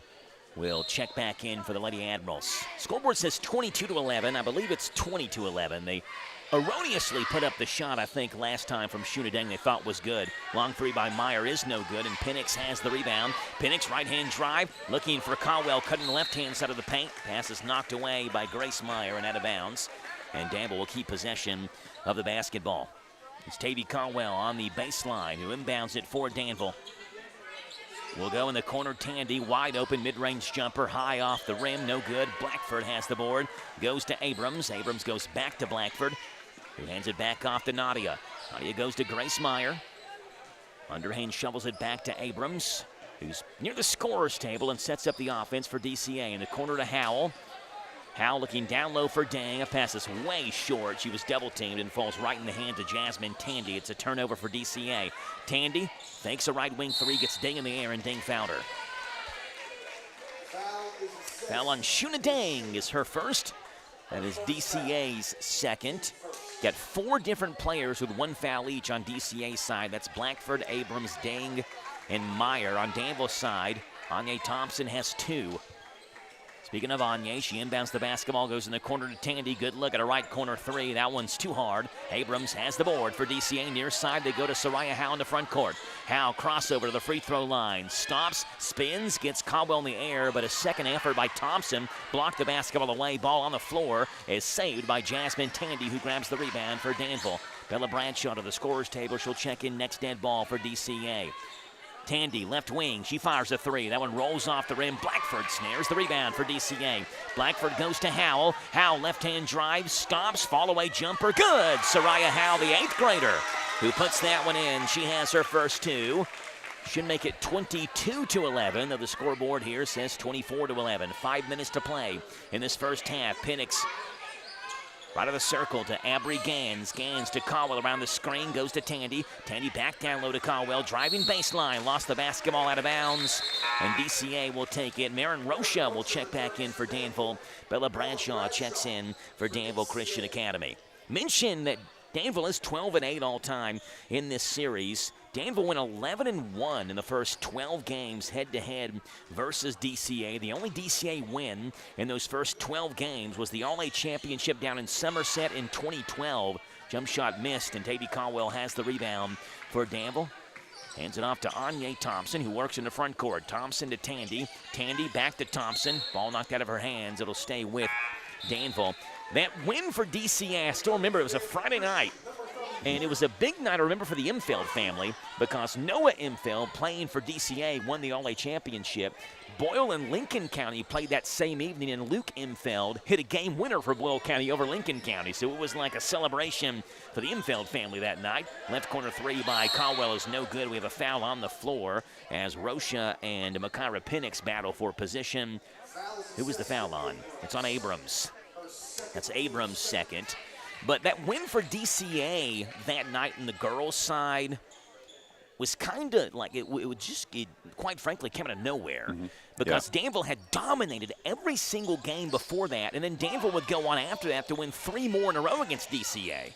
will check back in for the Lady Admirals. Scoreboard says 22-11. I believe it's 20-11. They erroneously put up the shot, I think, last time from Shuna Dang they thought was good. Long 3 by Meyer is no good, and Penix has the rebound. Penix right-hand drive, looking for Caldwell, cutting the left-hand side of the paint. Pass is knocked away by Grace Meyer and out of bounds. and Danville will keep possession of the basketball. It's Tavy Caldwell on the baseline who inbounds it for Danville. Will go in the corner. Tandy, wide open, mid-range jumper, high off the rim, no good. Blackford has the board, goes to Abrams. Abrams goes back to Blackford, who hands it back off to Nadia. Nadia goes to Grace Meyer. Underhand shovels it back to Abrams, who's near the scorer's table and sets up the offense for DCA. In the corner to Howell. Howell looking down low for Dang. A pass is way short. She was double-teamed and falls right in the hands of Jasmine Tandy. It's a turnover for DCA. Tandy fakes a right wing three, gets Dang in the air, and Dang fouled her. Foul on Shuna Dang is her first. That is DCA's second. Got 4 different players with 1 foul each on DCA's side. That's Blackford, Abrams, Dang, and Meyer. On Danville's side, Anya Thompson has 2. Speaking of Anya, she inbounds the basketball, goes in the corner to Tandy. Good look at a right corner three. That one's too hard. Abrams has the board for DCA. Near side, they go to Soraya Howe in the front court. Howe crossover to the free throw line. Stops, spins, gets Caldwell in the air, but a second effort by Thompson blocked the basketball away. Ball on the floor is saved by Jasmine Tandy, who grabs the rebound for Danville. Bella Bradshaw to the scorer's table. She'll check in next dead ball for DCA. Tandy, left wing, she fires a three. That one rolls off the rim. Blackford snares the rebound for DCA. Blackford goes to Howell. Howell left-hand drive, stops, fall-away jumper. Good! Soraya Howell, the 8th grader, who puts that one in. She has her first 2. Should make it 22-11, though the scoreboard here says 24-11. 5 minutes to play in this first half. Penix right of the circle to Abry Gans. Gans to Caldwell around the screen. Goes to Tandy. Tandy back down low to Caldwell. Driving baseline. Lost the basketball out of bounds. And DCA will take it. Marin Rocha will check back in for Danville. Bella Bradshaw checks in for Danville Christian Academy. Mention that Danville is 12-8 all time in this series. Danville went 11-1 in the first 12 games head-to-head versus DCA. The only DCA win in those first 12 games was the All-A Championship down in Somerset in 2012. Jump shot missed, and Tavy Caldwell has the rebound for Danville. Hands it off to Anya Thompson, who works in the front court. Thompson to Tandy. Tandy back to Thompson. Ball knocked out of her hands. It'll stay with Danville. That win for DCA, I still remember it was a Friday night. And it was a big night, I remember, for the Imfeld family because Noah Imfeld, playing for DCA, won the All-A Championship. Boyle and Lincoln County played that same evening, and Luke Imfeld hit a game winner for Boyle County over Lincoln County. So it was like a celebration for the Imfeld family that night. Left corner three by Caldwell is no good. We have a foul on the floor as Rocha and Makira Penix battle for position. Who was the foul on? It's on Abrams. That's Abrams' second. But that win for DCA that night in the girls' side was kind of like it quite frankly, came out of nowhere because Danville had dominated every single game before that, and then Danville would go on after that to win 3 more in a row against DCA.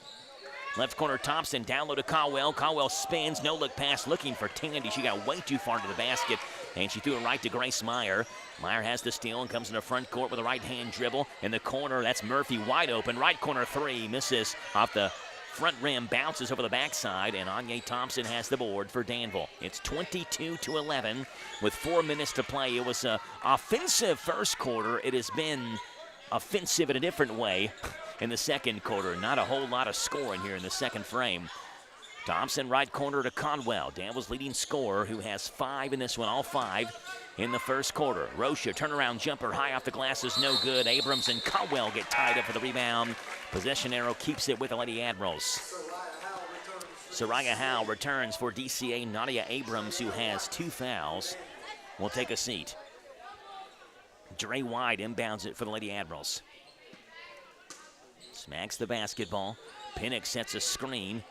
Left corner Thompson, down low to Caldwell. Caldwell spins, no-look pass looking for Tandy. She got way too far into the basket, and she threw it right to Grace Meyer. Meyer has the steal and comes in the front court with a right-hand dribble. In the corner, that's Murphy wide open. Right corner three, misses off the front rim, bounces over the backside, and Anya Thompson has the board for Danville. It's 22-11 with 4 minutes to play. It was an offensive first quarter. It has been offensive in a different way in the second quarter. Not a whole lot of scoring here in the second frame. Thompson right corner to Conwell, Danville's leading scorer, who has 5 in this one, all 5 in the first quarter. Rocha, turnaround jumper, high off the glass is no good. Abrams and Caldwell get tied up for the rebound. Possession arrow keeps it with the Lady Admirals. Soraya Howe returns for DCA. Nadia Abrams, who has 2 fouls, will take a seat. Dre White inbounds it for the Lady Admirals. Smacks the basketball. Penix sets a screen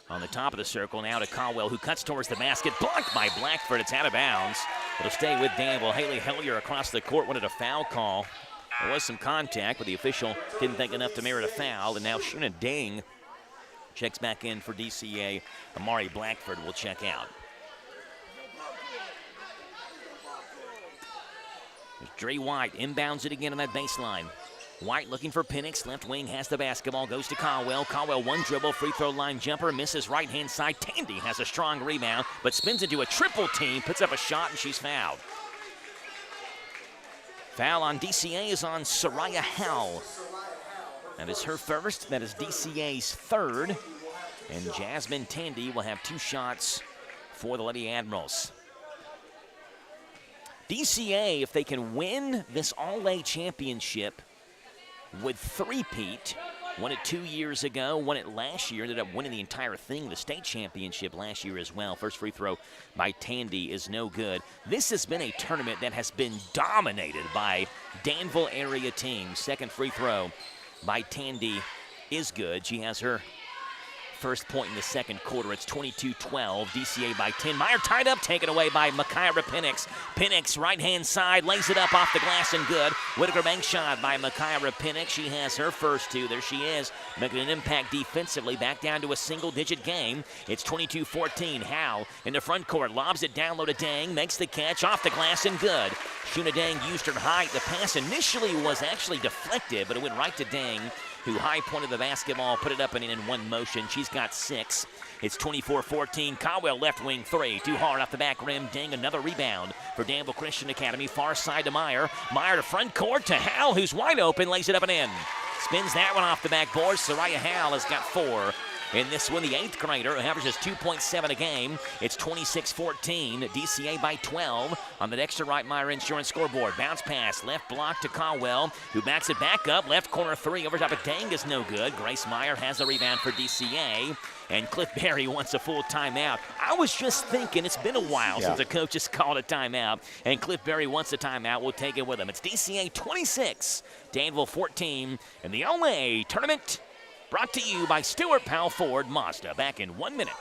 on the top of the circle. Now to Caldwell, who cuts towards the basket. Blocked by Blackford. It's out of bounds. It'll stay with Danville. Haley Hellier across the court wanted a foul call. There was some contact, but the official didn't think enough to merit a foul. And now Shuna Ding checks back in for DCA. Amari Blackford will check out. Dre White inbounds it again on that baseline. White looking for Penix. Left wing has the basketball. Goes to Caldwell. Caldwell one dribble. Free throw line jumper. Misses right hand side. Tandy has a strong rebound, but spins into a triple team. Puts up a shot, and she's fouled. Foul on DCA is on Soraya Howe. That is her first. That is DCA's third. And Jasmine Tandy will have 2 shots for the Lady Admirals. DCA, if they can win this All-A championship, would three-peat. Won it 2 years ago, won it last year, ended up winning the entire thing, the state championship last year as well. First free throw by Tandy is no good. This has been a tournament that has been dominated by Danville area teams. Second free throw by Tandy is good. She has her first point in the second quarter. It's 22-12. DCA by 10. Meyer tied up, taken away by Makaira Penix. Penix, right-hand side, lays it up off the glass and good. Whitaker bank shot by Makaira Penix. She has her first 2. There she is, making an impact defensively. Back down to a single-digit game. It's 22-14. Howe in the front court, lobs it down low to Dang, makes the catch off the glass and good. Shuna Dang used her height. The pass initially was actually deflected, but it went right to Dang, who high-pointed the basketball, put it up and in one motion. She's got 6. It's 24-14. Caldwell left wing 3. Too hard off the back rim. Dang, another rebound for Danville Christian Academy. Far side to Meyer. Meyer to front court to Howell, who's wide open, lays it up and in. Spins that one off the backboard. Soraya Howell has got 4. In this one, the 8th grader, who averages 2.7 a game. It's 26-14. DCA by 12 on the Dexter Wright Meyer Insurance scoreboard. Bounce pass, left block to Caldwell, who backs it back up. Left corner 3 over top of Dang is no good. Grace Meyer has a rebound for DCA. And Cliff Berry wants a full timeout. I was just thinking it's been a while since a coach has called a timeout. And Cliff Berry wants a timeout. We'll take it with him. It's DCA 26, Danville 14. And the All-A tournament brought to you by Stuart Powell Ford Mazda. Back in 1 minute.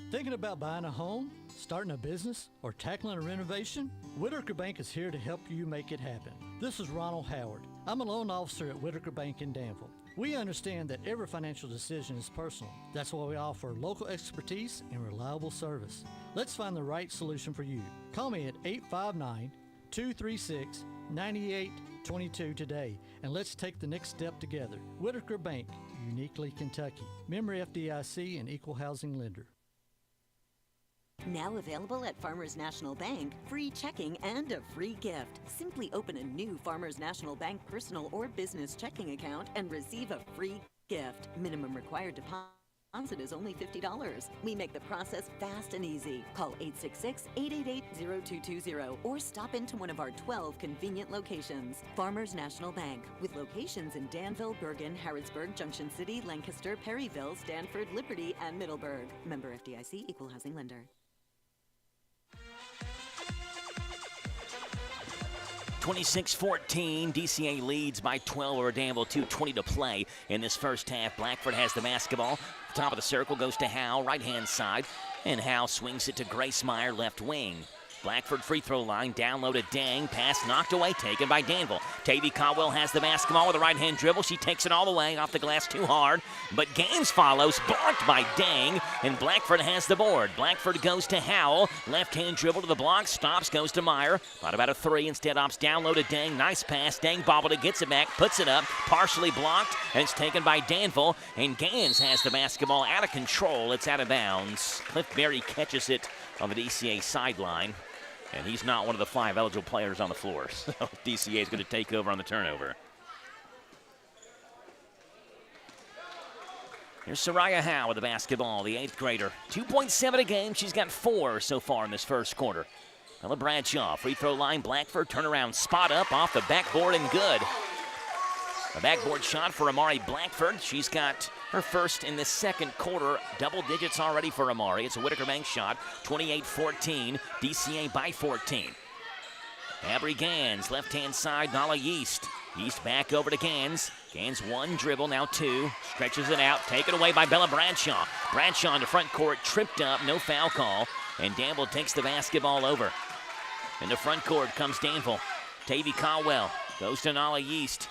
Thinking about buying a home, starting a business, or tackling a renovation? Whitaker Bank is here to help you make it happen. This is Ronald Howard. I'm a loan officer at Whitaker Bank in Danville. We understand that every financial decision is personal. That's why we offer local expertise and reliable service. Let's find the right solution for you. Call me at 859-236-9822 today, and let's take the next step together. Whitaker Bank, uniquely Kentucky. Member FDIC and equal housing lender. Now available at Farmers National Bank, free checking and a free gift. Simply open a new Farmers National Bank personal or business checking account and receive a free gift. Minimum required deposit is only $50. We make the process fast and easy. Call 866-888-0220 or stop into one of our 12 convenient locations. Farmers National Bank, with locations in Danville, Bergen, Harrodsburg, Junction City, Lancaster, Perryville, Stanford, Liberty, and Middleburg. Member FDIC, equal housing lender. 26-14, DCA leads by 12 over Danville, 2:20 to play in this first half. Blackford has the basketball. Top of the circle goes to Howe, right-hand side, and Howe swings it to Grace Meyer, left wing. Blackford free throw line, down low to Dang. Pass knocked away, taken by Danville. Tavy Caldwell has the basketball with a right-hand dribble. She takes it all the way off the glass too hard. But Gaines follows, blocked by Dang, and Blackford has the board. Blackford goes to Howell. Left-hand dribble to the block, stops, goes to Meyer. Thought about a 3, instead opts down low to Dang. Nice pass. Dang bobbled it, gets it back, puts it up, partially blocked, and it's taken by Danville. And Gaines has the basketball out of control. It's out of bounds. Cliff Berry catches it on the DCA sideline. And he's not one of the 5 eligible players on the floor. So DCA is going to take over on the turnover. Here's Soraya Howe with the basketball, the 8th grader. 2.7 a game. She's got 4 so far in this first quarter. Ella Bradshaw, free throw line, Blackford, turnaround spot up off the backboard and good. A backboard shot for Amari Blackford. She's got her first in the second quarter. Double digits already for Amari. It's a Whitaker Bank shot. 28-14. DCA by 14. Abry Gans, left-hand side, Nala Yeast. Yeast back over to Gans. Gans 1 dribble, now 2. Stretches it out. Taken away by Bella Bradshaw. Bradshaw in the front court, tripped up, no foul call. And Danville takes the basketball over. In the front court comes Danville. Tavy Caldwell goes to Nala Yeast.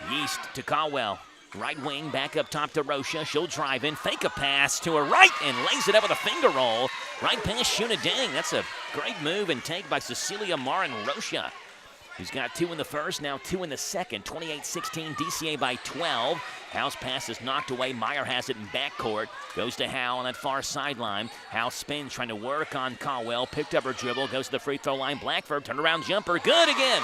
Yeast to Caldwell. Right wing, back up top to Rocha. She'll drive in, fake a pass to her right, and lays it up with a finger roll. Right past Shuna Dang. That's a great move and take by Cecilia Marin Rocha. He's got 2 in the first, now 2 in the second. 28-16, DCA by 12. Howell's pass is knocked away. Meyer has it in backcourt. Goes to Howell on that far sideline. Howell spins, trying to work on Caldwell. Picked up her dribble, goes to the free throw line. Blackford, turnaround jumper, good again.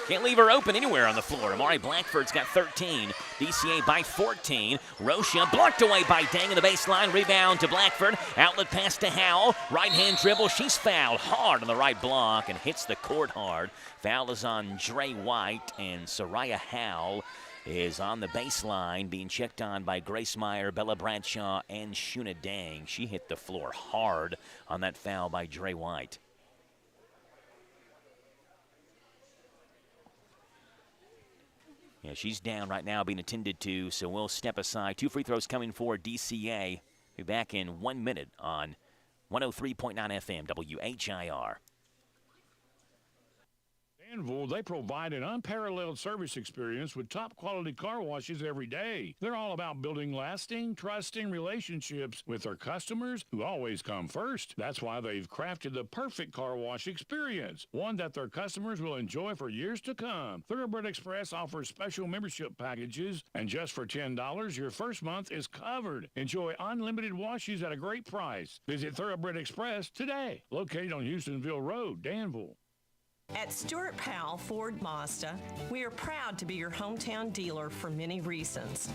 Can't leave her open anywhere on the floor. Amari Blackford's got 13. DCA by 14. Rocha blocked away by Dang in the baseline. Rebound to Blackford. Outlet pass to Howell. Right-hand dribble. She's fouled hard on the right block and hits the court hard. Foul is on Dre White, and Soraya Howell is on the baseline being checked on by Grace Meyer, Bella Bradshaw, and Shuna Dang. She hit the floor hard on that foul by Dre White. Yeah, she's down right now being attended to, so we'll step aside. 2 free throws coming for DCA. Be back in 1 minute on 103.9 FM WHIR. Danville, they provide an unparalleled service experience with top quality car washes every day. They're all about building lasting, trusting relationships with their customers who always come first. That's why they've crafted the perfect car wash experience, one that their customers will enjoy for years to come. Thoroughbred Express offers special membership packages, and just for $10, your first month is covered. Enjoy unlimited washes at a great price. Visit Thoroughbred Express today, located on Houstonville Road, Danville. At Stuart Powell Ford Mazda, we are proud to be your hometown dealer for many reasons.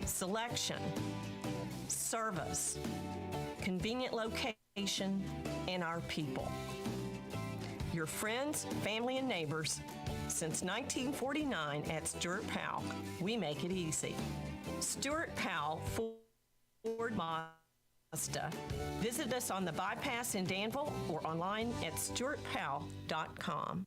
Selection, service, convenient location, and our people. Your friends, family, and neighbors. Since 1949 at Stuart Powell, we make it easy. Stuart Powell Ford Mazda. Visit us on the bypass in Danville or online at stuartpowell.com.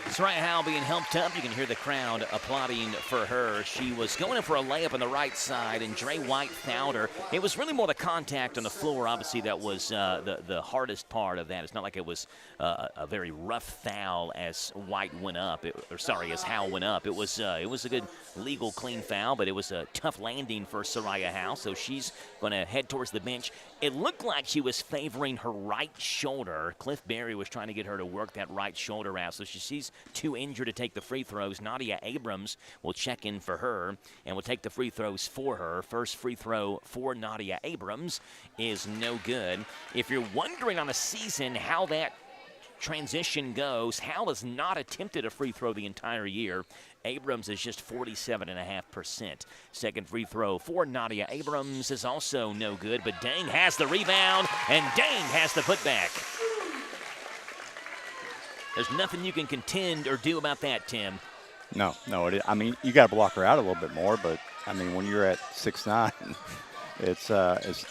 Soraya Howell being helped up. You can hear the crowd applauding for her. She was going in for a layup on the right side, and Dre White fouled her. It was really more the contact on the floor, obviously, that was the hardest part of that. It's not like it was a very rough foul as White went up, as Howell went up. It was a good legal clean foul, but it was a tough landing for Soraya Howell, so she's going to head towards the bench. It looked like she was favoring her right shoulder. Cliff Berry was trying to get her to work that right shoulder out, so she's too injured to take the free throws. Nadia Abrams will check in for her and will take the free throws for her. First free throw for Nadia Abrams is no good. If you're wondering on a season how that transition goes, Howell has not attempted a free throw the entire year. Abrams is just 47.5%. Second free throw for Nadia Abrams is also no good, but Dang has the rebound, and Dang has the putback. There's nothing you can contend or do about that, Tim. No. I mean, you got to block her out a little bit more, but, I mean, when you're at 6'9", it's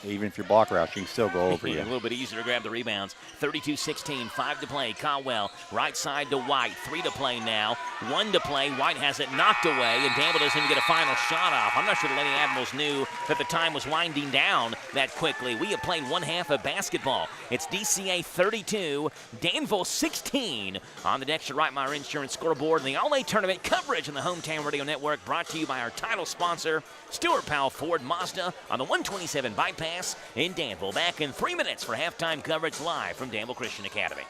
even if you block her out, she can still go over you. A little bit easier to grab the rebounds. 32-16, 5 to play. Caldwell, right side to White. 3 to play now. 1 to play. White has it knocked away, and Danville doesn't even get a final shot off. I'm not sure the Lady Admirals knew that the time was winding down that quickly. We have played one half of basketball. It's DCA 32, Danville 16 on the Dexter Reitmeyer Insurance scoreboard and the All-A Tournament coverage on the Hometown Radio Network, brought to you by our title sponsor, Stuart Powell Ford Mazda, on the 127 bypass in Danville. Back in 3 minutes for halftime coverage live from Danville Christian Academy.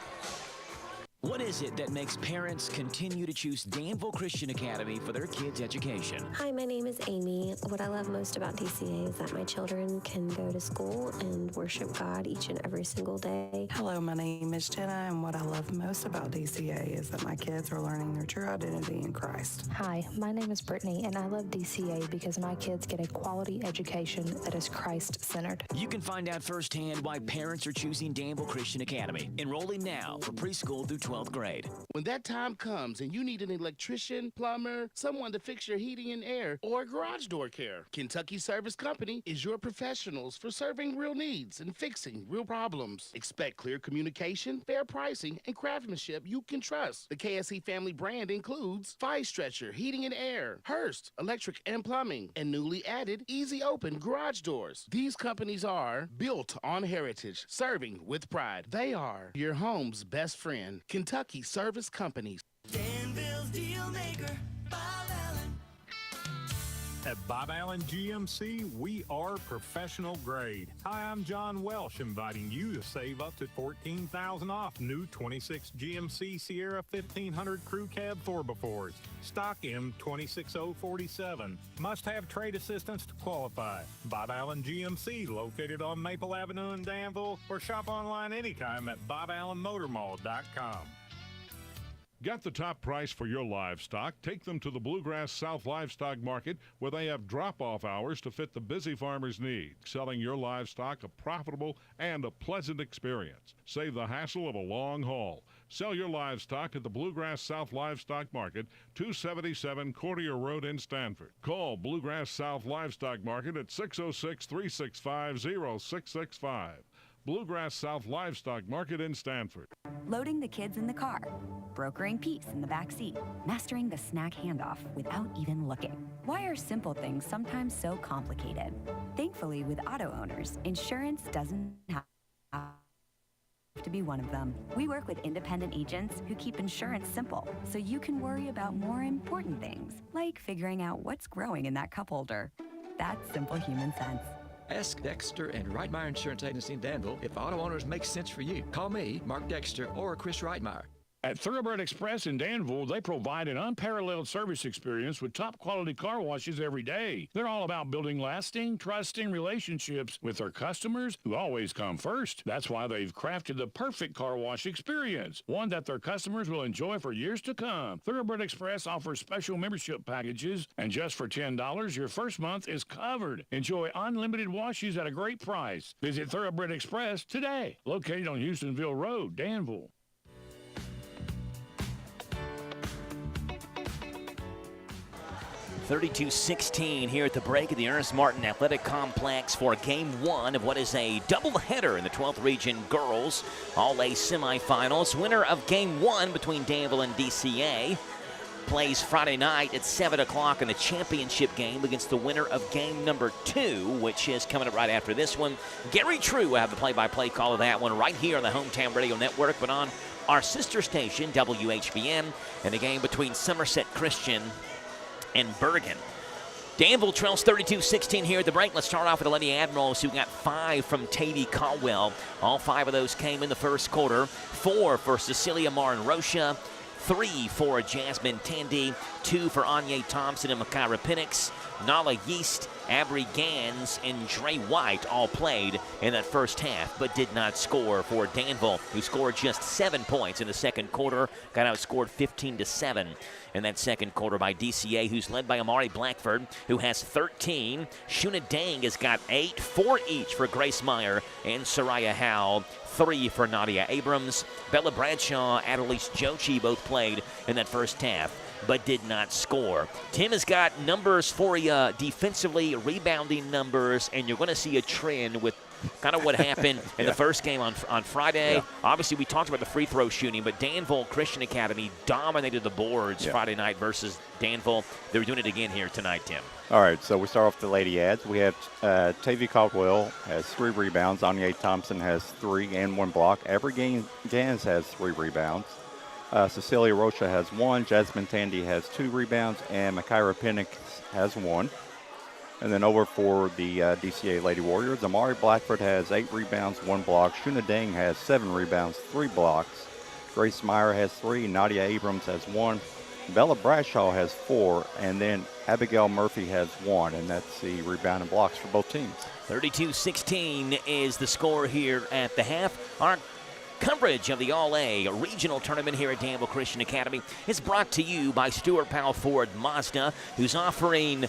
What is it that makes parents continue to choose Danville Christian Academy for their kids' education? Hi, my name is Amy. What I love most about DCA is that my children can go to school and worship God each and every single day. Hello, my name is Jenna, and what I love most about DCA is that my kids are learning their true identity in Christ. Hi, my name is Brittany, and I love DCA because my kids get a quality education that is Christ-centered. You can find out firsthand why parents are choosing Danville Christian Academy. Enrolling now for preschool through 12th grade. When that time comes and you need an electrician, plumber, someone to fix your heating and air, or garage door care, Kentucky Service Company is your professionals for serving real needs and fixing real problems. Expect clear communication, fair pricing, and craftsmanship you can trust. The KSE family brand includes Fire Stretcher, Heating and Air, Hearst, Electric and Plumbing, and newly added Easy Open Garage Doors. These companies are built on heritage, serving with pride. They are your home's best friend. Kentucky Service Companies. Danville's deal maker, Bob Allen. At Bob Allen GMC, we are professional grade. Hi, I'm John Welsh, inviting you to save up to $14,000 off new 26 GMC Sierra 1500 Crew Cab 4x4s. Stock M26047. Must have trade assistance to qualify. Bob Allen GMC, located on Maple Avenue in Danville, or shop online anytime at bobalanmotormall.com. Get the top price for your livestock. Take them to the Bluegrass South Livestock Market, where they have drop-off hours to fit the busy farmer's needs. Selling your livestock a profitable and a pleasant experience. Save the hassle of a long haul. Sell your livestock at the Bluegrass South Livestock Market, 277 Courtier Road in Stanford. Call Bluegrass South Livestock Market at 606-365-0665. Bluegrass South Livestock Market in Stanford. Loading the kids in the car, brokering peace in the back seat, mastering the snack handoff without even looking. Why are simple things sometimes so complicated? Thankfully, with auto owners, insurance doesn't have to be one of them. We work with independent agents who keep insurance simple, so you can worry about more important things, like figuring out what's growing in that cup holder. That's simple human sense. Ask Dexter and Reitmeyer Insurance Agency in Danville if auto owners make sense for you. Call me, Mark Dexter, or Chris Reitmeyer. At Thoroughbred Express in Danville, they provide an unparalleled service experience with top-quality car washes every day. They're all about building lasting, trusting relationships with their customers, who always come first. That's why they've crafted the perfect car wash experience, one that their customers will enjoy for years to come. Thoroughbred Express offers special membership packages, and just for $10, your first month is covered. Enjoy unlimited washes at a great price. Visit Thoroughbred Express today, located on Houstonville Road, Danville. 32-16 here at the break of the Ernest Martin Athletic Complex for Game 1 of what is a doubleheader in the 12th Region Girls All-A semifinals. Winner of Game 1 between Danville and DCA plays Friday night at 7 o'clock in the championship game against the winner of game number 2, which is coming up right after this one. Gary True will have the play-by-play call of that one right here on the Hometown Radio Network, but on our sister station, WHBM, and the game between Somerset Christian and Bergen. Danville trails 32-16 here at the break. Let's start off with the Lady Admirals, who got 5 from Tavy Caldwell. All 5 of those came in the first quarter. 4 for Cecilia Marin Rocha, 3 for Jasmine Tandy, 2 for Anya Thompson and Makira Penix. Nala Yeast, Abry Gans, and Dre White all played in that first half, but did not score for Danville, who scored just 7 points in the second quarter, got outscored 15-7 in that second quarter by DCA, who's led by Amari Blackford, who has 13. Shuna Dang has got 8, 4 each for Grace Meyer and Soraya Howe, 3 for Nadia Abrams. Bella Bradshaw, Annalise Jochi both played in that first half, but did not score. Tim has got numbers for you defensively, rebounding numbers, and you're going to see a trend with kind of what happened in the first game on Friday. Yeah. Obviously, we talked about the free throw shooting, but Danville Christian Academy dominated the boards Friday night versus Danville. They're doing it again here tonight, Tim. All right, so we start off the Lady Ads. We have Tavy Caldwell has 3 rebounds. Anya Thompson has 3 and 1 block. Abby Gans has 3 rebounds. Cecilia Rocha has 1. Jasmine Tandy has 2 rebounds. And Makira Penix has 1. And then over for the DCA Lady Warriors, Amari Blackford has 8 rebounds, 1 block. Shuna Dang has 7 rebounds, 3 blocks. Grace Meyer has 3. Nadia Abrams has 1. Bella Bradshaw has 4. And then Abigail Murphy has 1. And that's the rebound and blocks for both teams. 32-16 is the score here at the half. Our coverage of the All-A regional tournament here at Danville Christian Academy is brought to you by Stuart Powell Ford Mazda, who's offering,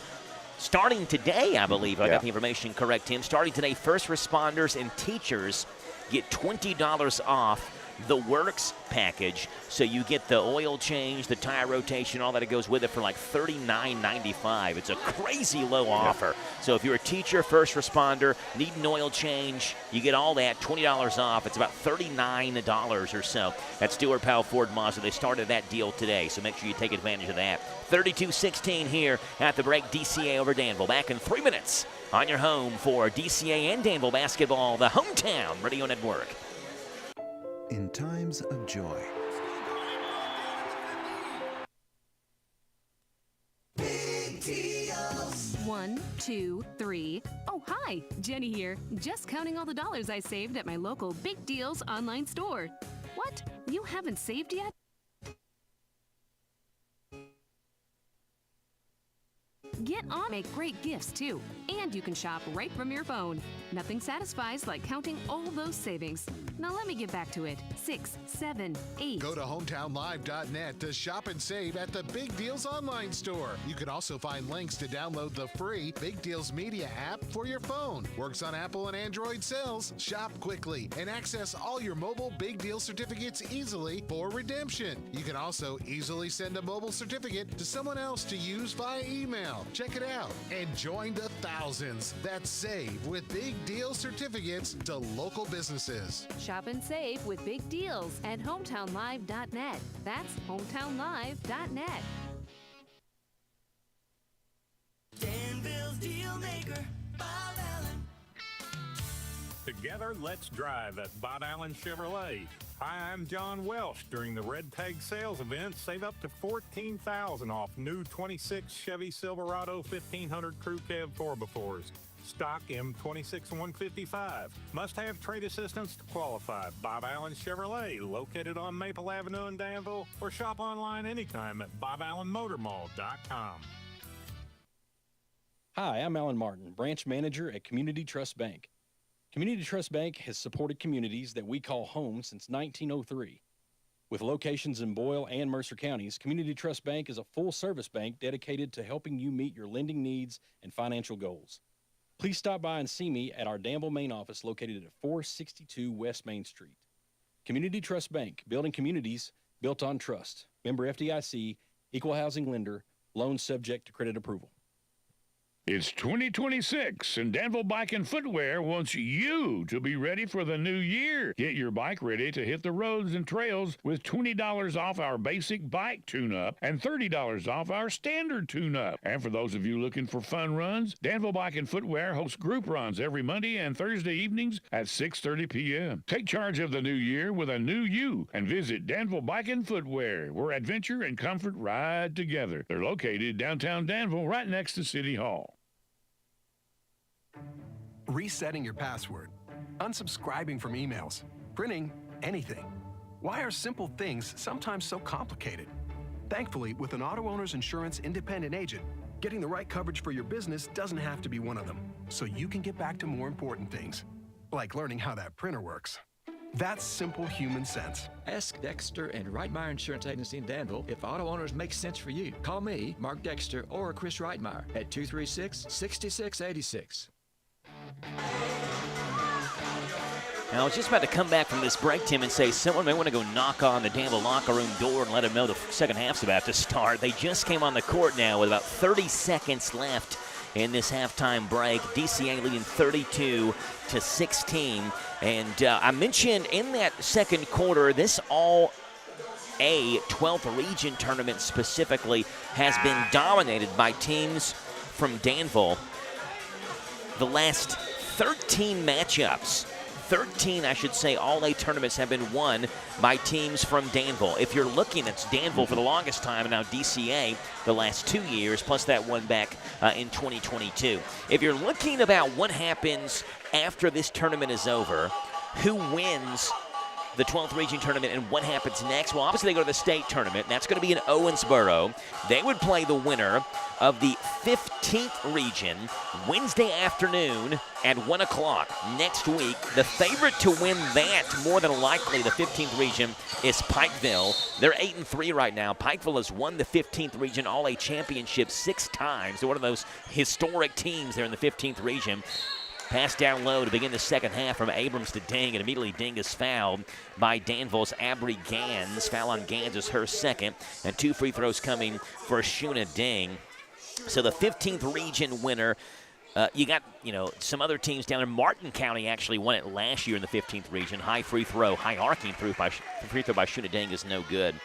starting today, I believe, I got the information correct, Tim, starting today, first responders and teachers get $20 off the Works package. So you get the oil change, the tire rotation, all that it goes with it for like $39.95. It's a crazy low offer. So if you're a teacher, first responder, need an oil change, you get all that, $20 off. It's about $39 or so at Stuart Powell Ford Mazda. They started that deal today, so make sure you take advantage of that. 32-16 here at the break, DCA over Danville. Back in 3 minutes on your home for DCA and Danville basketball, the Hometown Radio Network. In times of joy, Big Tio's. 1, 2, 3. Oh, hi, Jenny here. Just counting all the dollars I saved at my local Big Deals online store. What? You haven't saved yet? Get on, make great gifts too, and you can shop right from your phone. Nothing satisfies like counting all those savings. Now let me get back to it. 6, 7, 8. Go to hometownlive.net to shop and save at the Big Deals online store. You can also find links to download the free Big Deals Media app for your phone. Works on Apple and Android cells. Shop quickly and access all your mobile Big Deal certificates easily for redemption. You can also easily send a mobile certificate to someone else to use via email. Check it out and join the thousands that save with Big Deal certificates to local businesses. Shop and save with Big Deals at hometownlive.net. That's hometownlive.net. Danville's Deal Maker, Bob Allen. Together, let's drive at Bob Allen Chevrolet. Hi, I'm John Welsh. During the Red Tag Sales event, save up to $14,000 off new 26 Chevy Silverado 1500 Crew Cab 4x4s. Stock M26 155. Must have trade assistance to qualify. Bob Allen Chevrolet, located on Maple Avenue in Danville, or shop online anytime at BobAllenMotorMall.com. Hi, I'm Alan Martin, branch manager at Community Trust Bank. Community Trust Bank has supported communities that we call home since 1903. With locations in Boyle and Mercer counties, Community Trust Bank is a full-service bank dedicated to helping you meet your lending needs and financial goals. Please stop by and see me at our Danville main office located at 462 West Main Street. Community Trust Bank, building communities built on trust. Member FDIC, equal housing lender, loans subject to credit approval. It's 2026, and Danville Bike and Footwear wants you to be ready for the new year. Get your bike ready to hit the roads and trails with $20 off our basic bike tune-up and $30 off our standard tune-up. And for those of you looking for fun runs, Danville Bike and Footwear hosts group runs every Monday and Thursday evenings at 6:30 p.m. Take charge of the new year with a new you and visit Danville Bike and Footwear, where adventure and comfort ride together. They're located downtown Danville, right next to City Hall. Resetting your password, unsubscribing from emails, printing anything. Why are simple things sometimes so complicated? Thankfully, with an auto owner's insurance independent agent, getting the right coverage for your business doesn't have to be one of them, so you can get back to more important things, like learning how that printer works. That's simple human sense. Ask Dexter and Reitmeyer Insurance Agency in Danville if auto owners make sense for you. Call me, Mark Dexter, or Chris Reitmeyer at 236-6686. Now, I was just about to come back from this break, Tim, and say someone may want to go knock on the Danville locker room door and let them know the second half's about to start. They just came on the court now with about 30 seconds left in this halftime break. DCA leading 32-16. And I mentioned in that second quarter, this All-A 12th region tournament specifically has been dominated by teams from Danville. The last 13 matchups, 13, I should say, All-A tournaments have been won by teams from Danville. If you're looking, it's Danville for the longest time, and now DCA the last 2 years, plus that one back in 2022. If you're looking about what happens after this tournament is over, who wins the 12th region tournament and what happens next? Well, obviously they go to the state tournament, and that's going to be in Owensboro. They would play the winner of the 15th region Wednesday afternoon at 1 o'clock next week. The favorite to win that, more than likely, the 15th region, is Pikeville. They're 8-3 right now. Pikeville has won the 15th region All-A championship 6 times. They're one of those historic teams there in the 15th region. Pass down low to begin the second half from Abrams to Ding, and immediately Ding is fouled by Danville's Abry Gans. Foul on Gans is her second, and 2 free throws coming for Shuna Ding. So the 15th region winner, you got, some other teams down in Martin County actually won it last year in the 15th region. High free throw, high arcing free throw by Shuna Ding is no good.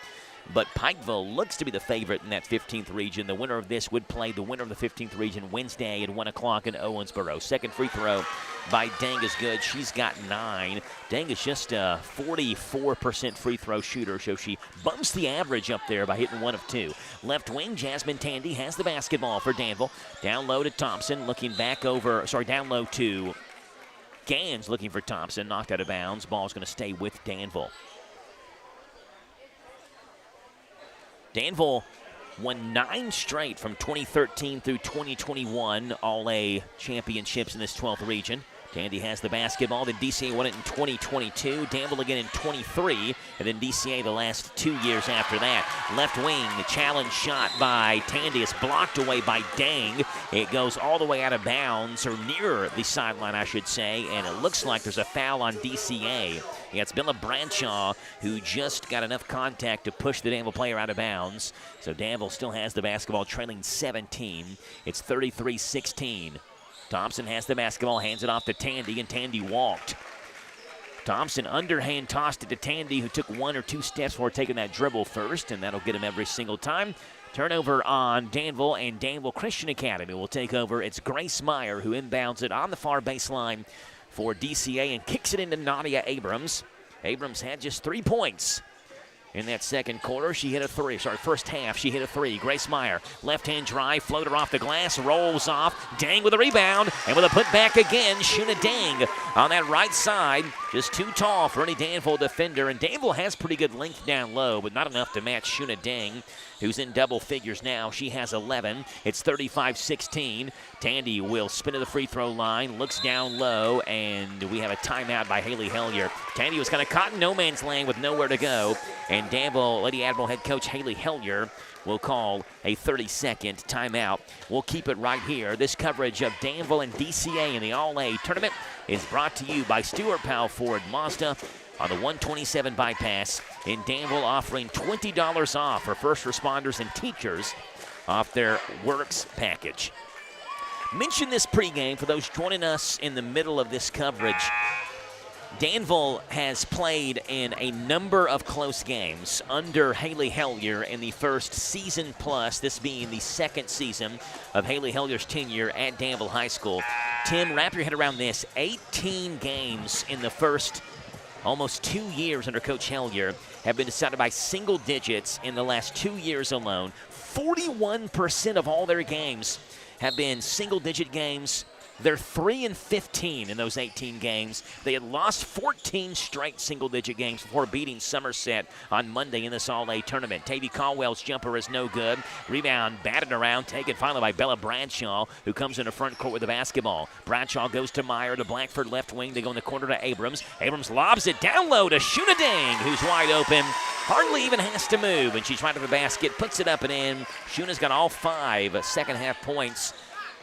but Pikeville looks to be the favorite in that 15th region. The winner of this would play the winner of the 15th region Wednesday at 1 o'clock in Owensboro. Second free throw by Dang is good. She's got 9. Dang is just a 44% free throw shooter, so she bumps the average up there by hitting 1 of 2. Left wing, Jasmine Tandy has the basketball for Danville. Down low to Thompson, looking back over, down low to Gans, looking for Thompson, knocked out of bounds. Ball's going to stay with Danville. Danville won 9 straight from 2013 through 2021 All-A championships in this 12th region. Tandy has the basketball. Then DCA won it in 2022. Danville again in 23. And then DCA the last 2 years after that. Left wing, challenge shot by Tandy is blocked away by Dang. It goes all the way out of bounds, or near the sideline, I should say. And it looks like there's a foul on DCA. Yeah, it's Bella Bradshaw who just got enough contact to push the Danville player out of bounds. So Danville still has the basketball, trailing 17. It's 33-16. Thompson has the basketball, hands it off to Tandy, and Tandy walked. Thompson underhand tossed it to Tandy, who took 1 or 2 steps before taking that dribble first, and that'll get him every single time. Turnover on Danville, and Danville Christian Academy will take over. It's Grace Meyer who inbounds it on the far baseline for DCA and kicks it into Nadia Abrams. Abrams had just 3 points in that second quarter. She hit a 3. First half, she hit a 3. Grace Meyer, left-hand drive, floater off the glass, rolls off. Dang with a rebound, and with a putback again, Shuna Dang on that right side. Just too tall for any Danville defender, and Danville has pretty good length down low, but not enough to match Shuna Dang, who's in double figures now. She has 11. It's 35-16. Tandy will spin to the free throw line, looks down low, and we have a timeout by Haley Hellier. Tandy was kind of caught in no man's land with nowhere to go, and Danville Lady Admiral head coach Haley Hellier will call a 30-second timeout. We'll keep it right here. This coverage of Danville and DCA in the All-A tournament is brought to you by Stuart Powell Ford Mazda on the 127 bypass in Danville, offering $20 off for first responders and teachers off their Works package. Mention this pregame for those joining us in the middle of this coverage. Danville has played in a number of close games under Haley Hellier in the first season plus, this being the second season of Haley Hellier's tenure at Danville High School. Tim, wrap your head around this. 18 games in the first almost 2 years under Coach Hellier have been decided by single digits in the last 2 years alone. 41% of all their games have been single-digit games. They're 3-15 in those 18 games. They had lost 14 straight single-digit games before beating Somerset on Monday in this All-A tournament. Tavy Caldwell's jumper is no good. Rebound batted around, taken finally by Bella Bradshaw, who comes into front court with the basketball. Bradshaw goes to Meyer, to Blackford left wing. They go in the corner to Abrams. Abrams lobs it down low to Shuna Dang, who's wide open. Hardly even has to move, and she's right to the basket, puts it up and in. Shuna's got all 5 second-half points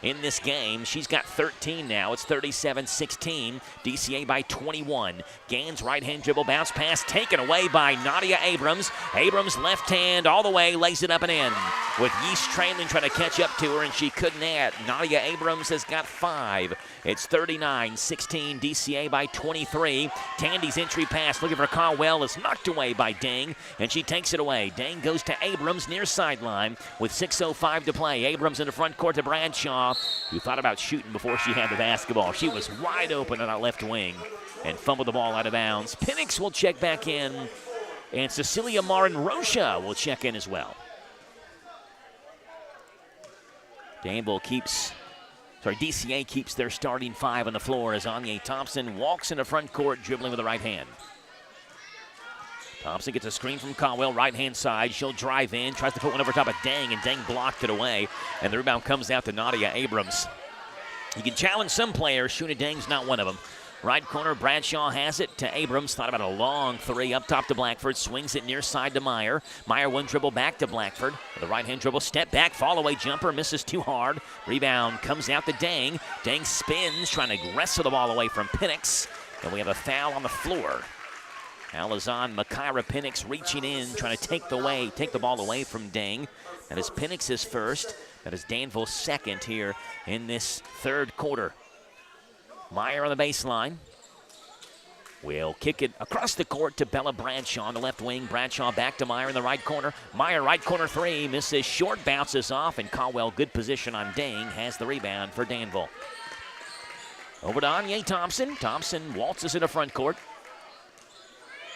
in this game. She's got 13 now. It's 37-16. DCA by 21. Gans right-hand dribble, bounce pass taken away by Nadia Abrams. Abrams left hand all the way, lays it up and in. With Yeast trailing, trying to catch up to her, and she couldn't add. Nadia Abrams has got 5. It's 39-16. DCA by 23. Tandy's entry pass looking for Caldwell is knocked away by Dang, and she takes it away. Dang goes to Abrams near sideline with 6:05 to play. Abrams in the front court to Bradshaw, who thought about shooting before she had the basketball. She was wide open on that left wing and fumbled the ball out of bounds. Penix will check back in, and Cecilia Marin Rocha will check in as well. DCA keeps their starting 5 on the floor as Anya Thompson walks into front court, dribbling with the right hand. Thompson gets a screen from Caldwell, right-hand side. She'll drive in, tries to put one over top of Dang, and Dang blocked it away. And the rebound comes out to Nadia Abrams. You can challenge some players. Shuna Dang's not one of them. Right corner, Bradshaw has it to Abrams. Thought about a long 3 up top to Blackford. Swings it near side to Meyer. Meyer one dribble back to Blackford. The right-hand dribble, step back, fall-away jumper. Misses too hard. Rebound comes out to Dang. Dang spins, trying to wrestle the ball away from Penix. And we have a foul on the floor. Foul is on Makaira Penix, reaching in, trying to take the ball away from Dang. That is Penix's first. That is Danville's second here in this third quarter. Meyer on the baseline. will kick it across the court to Bella Bradshaw on the left wing. Bradshaw back to Meyer in the right corner. Meyer, right corner three, misses short, bounces off, and Caldwell, good position on Dang, has the rebound for Danville. Over to Anya Thompson. Thompson waltzes into front court.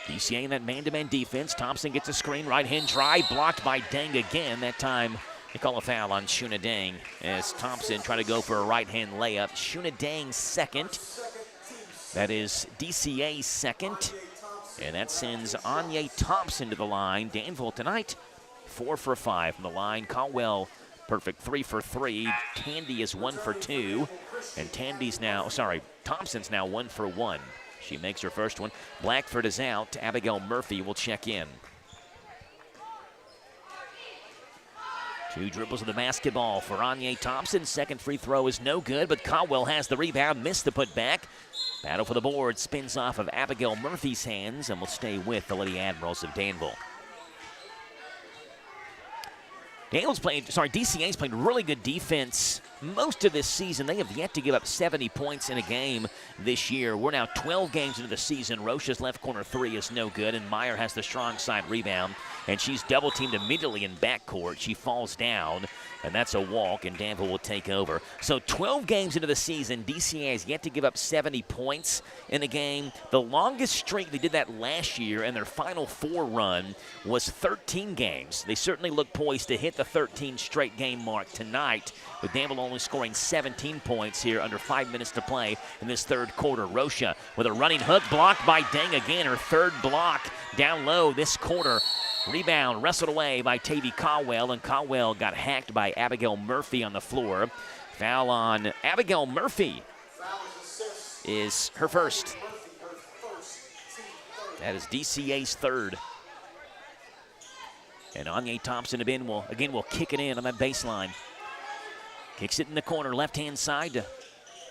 DCA in that man-to-man defense. Thompson gets a screen, right-hand drive, blocked by Dang again. That time they call a foul on Shuna Dang as Thompson tried to go for a right-hand layup. Shuna Dang's second. That is DCA's second. And that sends Anya Thompson to the line. Danville tonight, 4 for 5 from the line. Caldwell, perfect 3 for 3. Tandy is 1 for 2. And Thompson's now 1 for 1. She makes her first one. Blackford is out. Abigail Murphy will check in. 2 dribbles of the basketball for Anya Thompson. Second free throw is no good, but Caldwell has the rebound, missed the putback. Battle for the board spins off of Abigail Murphy's hands and will stay with the Lady Admirals of Danville. DCA's played really good defense most of this season. They have yet to give up 70 points in a game this year. We're now 12 games into the season. Rocha's left corner three is no good, and Meyer has the strong side rebound, and she's double-teamed immediately in backcourt. She falls down, and that's a walk, and Danville will take over. So 12 games into the season, DCA has yet to give up 70 points in a game. The longest streak, they did that last year, and their Final Four run was 13 games. They certainly look poised to hit the 13 straight game mark tonight, with Danville only scoring 17 points here under 5 minutes to play in this third quarter. Rocha with a running hook, blocked by Dang again, her third block down low this quarter. Rebound wrestled away by Tavy Caldwell, and Caldwell got hacked by Abigail Murphy on the floor. Foul on Abigail Murphy is her first. That is DCA's third. And Anya Thompson will kick it in on that baseline. Kicks it in the corner, left-hand side to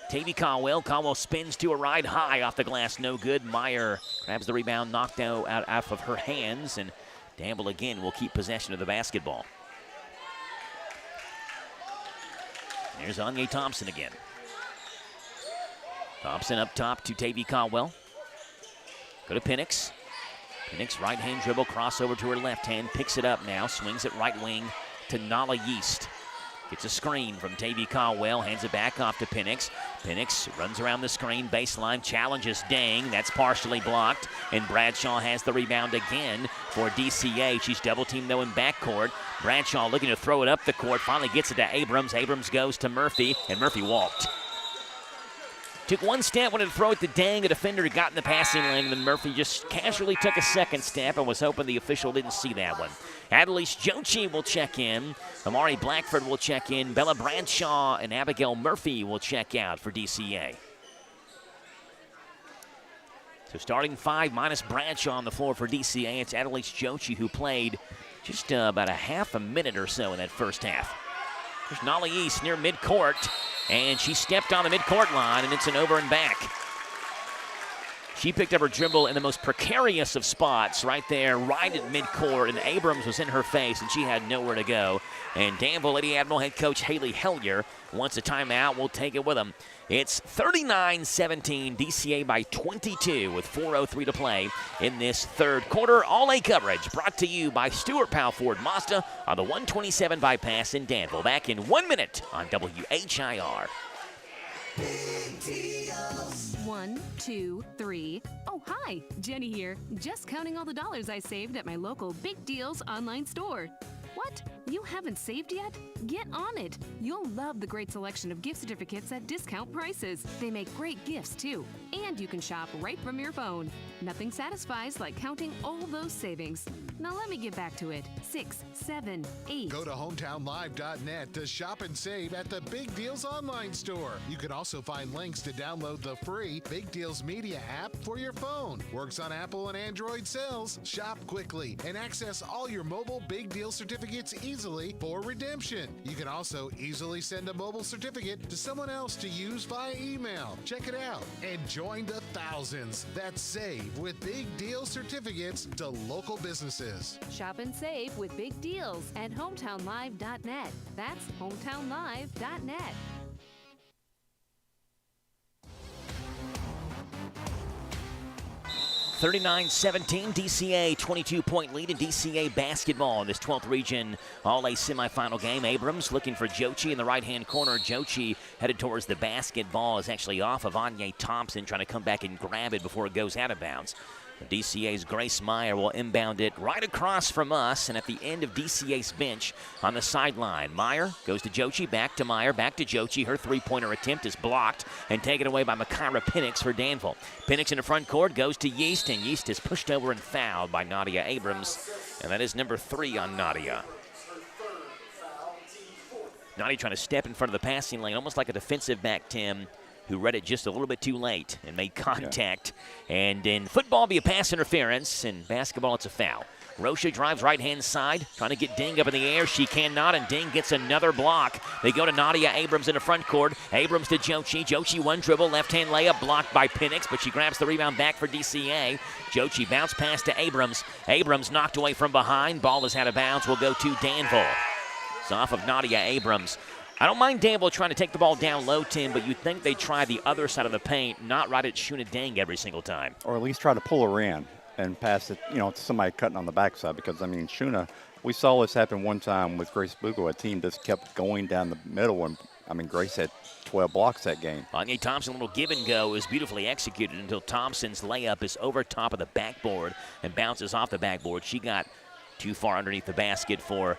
Tavy Caldwell. Caldwell spins to a ride high off the glass, no good. Meyer grabs the rebound, knocked out of her hands, and Danville again will keep possession of the basketball. Here's Anya Thompson again. Thompson up top to Tavy Caldwell. Go to Penix. Penix right-hand dribble, crossover to her left hand, picks it up now, swings it right wing to Nala Yeast. Gets a screen from Tavy Caldwell, hands it back off to Penix. Penix runs around the screen, baseline, challenges Dang. That's partially blocked, and Bradshaw has the rebound again for DCA. She's double-teamed, though, in backcourt. Bradshaw looking to throw it up the court, finally gets it to Abrams. Abrams goes to Murphy, and Murphy walked. Took one step, wanted to throw it to Dang. The defender got in the passing lane, and then Murphy just casually took a second step and was hoping the official didn't see that one. Adelise Jochi will check in. Amari Blackford will check in. Bella Bradshaw and Abigail Murphy will check out for DCA. So starting five minus Bradshaw on the floor for DCA. It's Adelise Jochi who played just about a half a minute or so in that first half. There's Nala East near midcourt, and she stepped on the midcourt line, and it's an over and back. She picked up her dribble in the most precarious of spots right there, right at midcourt, and Abrams was in her face, and she had nowhere to go. And Danville Lady Admiral head coach Haley Hellier wants a timeout. We'll take it with them. It's 39-17, DCA by 22 with 4:03 to play in this third quarter. All-A coverage brought to you by Stuart Powell Ford Mazda on the 127 bypass in Danville. Back in 1 minute on WHIR. 1, 2, 3. Oh, hi, Jenny here. Just counting all the dollars I saved at my local Big Deals online store. What? You haven't saved yet? Get on it. You'll love the great selection of gift certificates at discount prices. They make great gifts, too. And you can shop right from your phone. Nothing satisfies like counting all those savings. Now let me get back to it. 6, 7, 8. Go to hometownlive.net to shop and save at the Big Deals online store. You can also find links to download the free Big Deals Media app for your phone. Works on Apple and Android cells. Shop quickly and access all your mobile Big Deal certificates easily for redemption. You can also easily send a mobile certificate to someone else to use via email. Check it out and join the thousands that save with Big Deal certificates to local businesses. Shop and save with big deals at hometownlive.net. That's hometownlive.net. 39-17, DCA 22-point lead in DCA basketball in this 12th region All-A semifinal game. Abrams looking for Jochi in the right-hand corner. Jochi headed towards the basketball is actually off of Anya Thompson, trying to come back and grab it before it goes out of bounds. DCA's Grace Meyer will inbound it right across from us and at the end of DCA's bench on the sideline. Meyer goes to Jochi, back to Meyer, back to Jochi. Her three-pointer attempt is blocked and taken away by Makira Penix for Danville. Penix in the front court goes to Yeast, and Yeast is pushed over and fouled by Nadia Abrams, and that is number 3 on Nadia. Nadia trying to step in front of the passing lane, almost like a defensive back, Tim, who read it just a little bit too late and made contact. Yeah. And in football, be a pass interference. In basketball, it's a foul. Rocha drives right-hand side, trying to get Ding up in the air. She cannot, and Ding gets another block. They go to Nadia Abrams in the front court. Abrams to Jochi. Jochi one dribble, left-hand layup, blocked by Penix, but she grabs the rebound back for DCA. Jochi bounce pass to Abrams. Abrams knocked away from behind. Ball is out of bounds. Will go to Danville. It's off of Nadia Abrams. I don't mind Danville trying to take the ball down low, Tim, but you'd think they'd try the other side of the paint, not right at Shuna Dang every single time. Or at least try to pull her in and pass it, to somebody cutting on the backside. Because, Shuna, we saw this happen one time with Grace Bugo. A team just kept going down the middle, and, Grace had 12 blocks that game. Anya Thompson, a little give and go, is beautifully executed until Thompson's layup is over top of the backboard and bounces off the backboard. She got too far underneath the basket for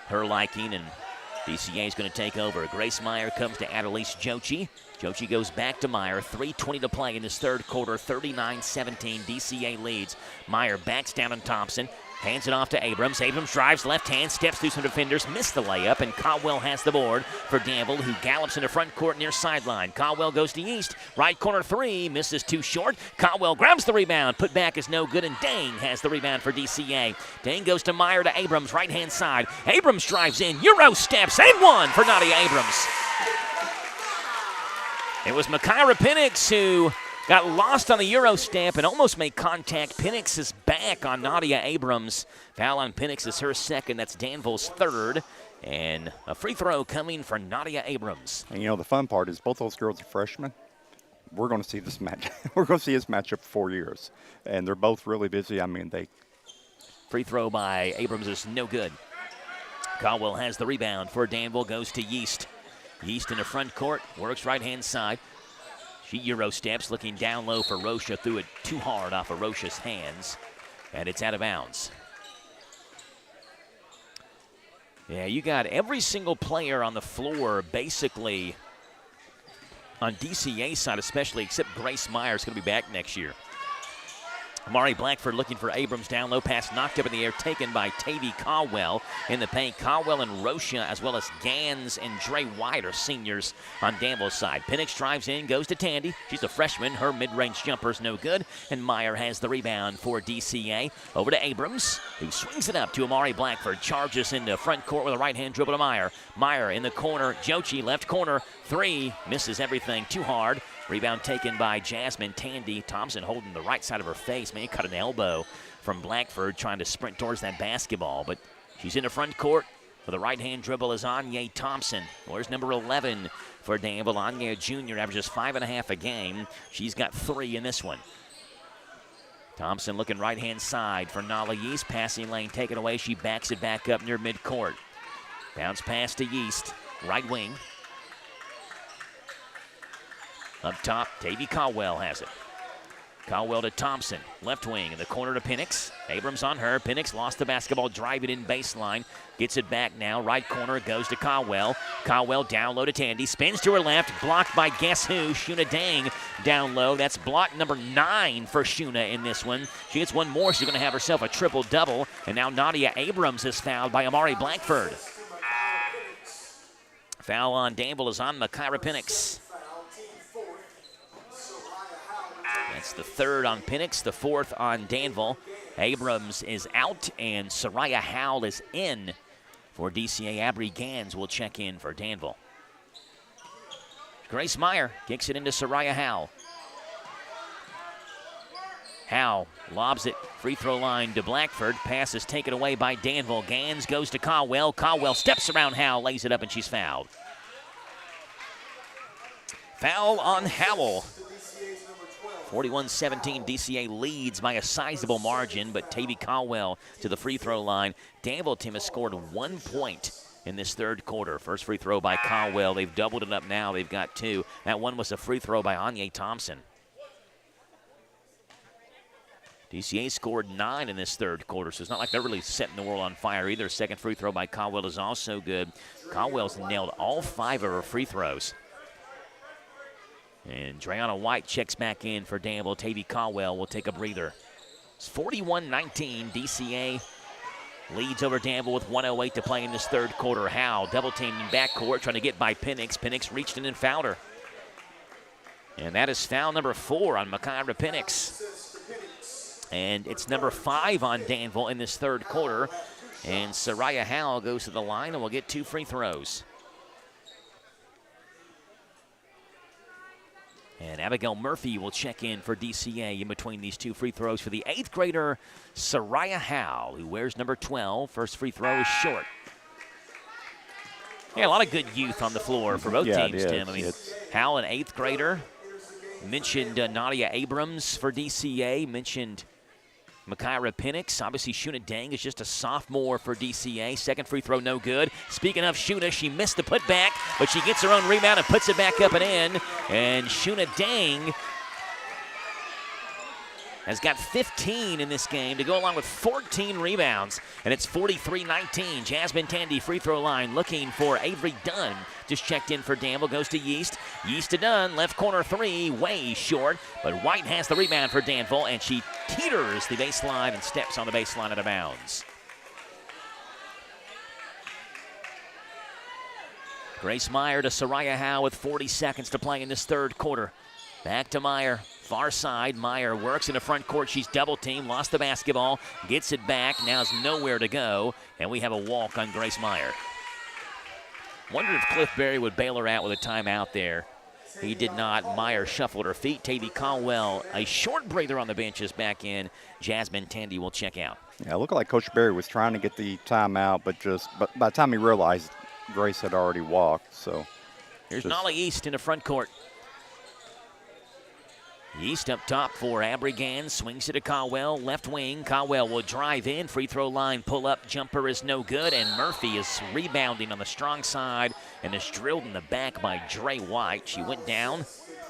her liking, and DCA is going to take over. Grace Meyer comes to Adelise Jochi. Jochi goes back to Meyer. 3:20 to play in this third quarter. 39-17. DCA leads. Meyer backs down on Thompson. Hands it off to Abrams. Abrams drives left hand, steps through some defenders, missed the layup, and Caldwell has the board for Danville, who gallops into front court near sideline. Caldwell goes to East. Right corner three, misses too short. Caldwell grabs the rebound. Put back is no good, and Dang has the rebound for DCA. Dang goes to Meyer to Abrams, right-hand side. Abrams drives in, Euro steps, and one for Nadia Abrams. It was Makira Penix who got lost on the Euro step and almost made contact. Penix is back on Nadia Abrams. Foul on Penix is her second. That's Danville's third. And a free throw coming for Nadia Abrams. And the fun part is both those girls are freshmen. We're going to see this match. We're going to see this matchup for 4 years. And they're both really busy. Free throw by Abrams is no good. Caldwell has the rebound for Danville, goes to Yeast. Yeast in the front court, works right-hand side. She Euro steps, looking down low for Rocha, threw it too hard off of Rocha's hands, and it's out of bounds. Yeah, you got every single player on the floor basically on DCA side especially, except Grace Meyer is going to be back next year. Amari Blackford looking for Abrams down low, pass knocked up in the air, taken by Tavy Caldwell in the paint. Caldwell and Rocha, as well as Gans and Dre White are seniors on Danville's side. Penix drives in, goes to Tandy. She's a freshman. Her mid-range jumper's no good, and Meyer has the rebound for DCA. Over to Abrams, who swings it up to Amari Blackford. Charges into front court with a right-hand dribble to Meyer. Meyer in the corner. Jochi, left corner. Three, misses everything too hard. Rebound taken by Jasmine Tandy. Thompson holding the right side of her face. Man, cut an elbow from Blackford trying to sprint towards that basketball. But she's in the front court with a right-hand dribble is Anya Thompson. Where's number 11 for Danville? Anya Jr. averages 5.5 a game. She's got 3 in this one. Thompson looking right-hand side for Nala Yeast. Passing lane taken away. She backs it back up near midcourt. Bounce pass to Yeast. Right wing. Up top, Tavy Caldwell has it. Caldwell to Thompson, left wing in the corner to Penix. Abrams on her. Penix lost the basketball, driving in baseline. Gets it back now. Right corner goes to Caldwell. Caldwell down low to Tandy. Spins to her left. Blocked by guess who? Shuna Dang down low. That's block number 9 for Shuna in this one. She gets one more. She's going to have herself a triple-double. And now Nadia Abrams is fouled by Amari Blackford. Foul on Danville is on Makira Penix. That's the third on Penix, the fourth on Danville. Abrams is out, and Soraya Howell is in for DCA. Abri Gans will check in for Danville. Grace Meyer kicks it into Soraya Howell. Howell lobs it, free throw line to Blackford. Pass is taken away by Danville. Gans goes to Caldwell. Caldwell steps around Howell, lays it up, and she's fouled. Foul on Howell. 41-17, DCA leads by a sizable margin, but Tavy Caldwell to the free throw line. Danville team has scored 1 point in this third quarter. First free throw by Caldwell. They've doubled it up now. They've got 2. That one was a free throw by Anya Thompson. DCA scored 9 in this third quarter, so it's not like they're really setting the world on fire either. Second free throw by Caldwell is also good. Caldwell's nailed all 5 of her free throws. And Dreana White checks back in for Danville. Tavy Caldwell will take a breather. It's 41-19. DCA leads over Danville with 1:08 to play in this third quarter. Howe double teamed in backcourt trying to get by Penix. Penix reached in and fouled her. And that is foul number 4 on Makira Penix. And it's number 5 on Danville in this third quarter. And Soraya Howe goes to the line and will get 2 free throws. And Abigail Murphy will check in for DCA in between these 2 free throws for the 8th grader, Soraya Howe, who wears number 12. First free throw is short. Yeah, a lot of good youth on the floor for both teams, Tim. I mean, Howe, an 8th grader. Mentioned Nadia Abrams for DCA. Mentioned Makira Penix. Obviously, Shuna Dang is just a sophomore for DCA. Second free throw, no good. Speaking of Shuna, she missed the putback, but she gets her own rebound and puts it back up and in. And Shuna Dang has got 15 in this game to go along with 14 rebounds. And it's 43-19. Jasmine Tandy free throw line looking for Avery Dunn. Just checked in for Danville, goes to Yeast. Yeast to Dunn, left corner 3, way short. But White has the rebound for Danville, and she teeters the baseline and steps on the baseline out of bounds. Grace Meyer to Soraya Howe with 40 seconds to play in this third quarter. Back to Meyer. Far side, Meyer works in the front court. She's double teamed, lost the basketball, gets it back, now has nowhere to go, and we have a walk on Grace Meyer. Wonder if Cliff Berry would bail her out with a timeout there. He did not. Meyer shuffled her feet. Tavy Caldwell, a short breather on the bench, is back in. Jasmine Tandy will check out. Yeah, it looked like Coach Berry was trying to get the timeout, but by the time he realized Grace had already walked, so. Here's Nolly East in the front court. East up top for Abrigan, swings it to Caldwell, left wing. Caldwell will drive in, free throw line, pull up, jumper is no good, and Murphy is rebounding on the strong side and is drilled in the back by Dre White. She went down.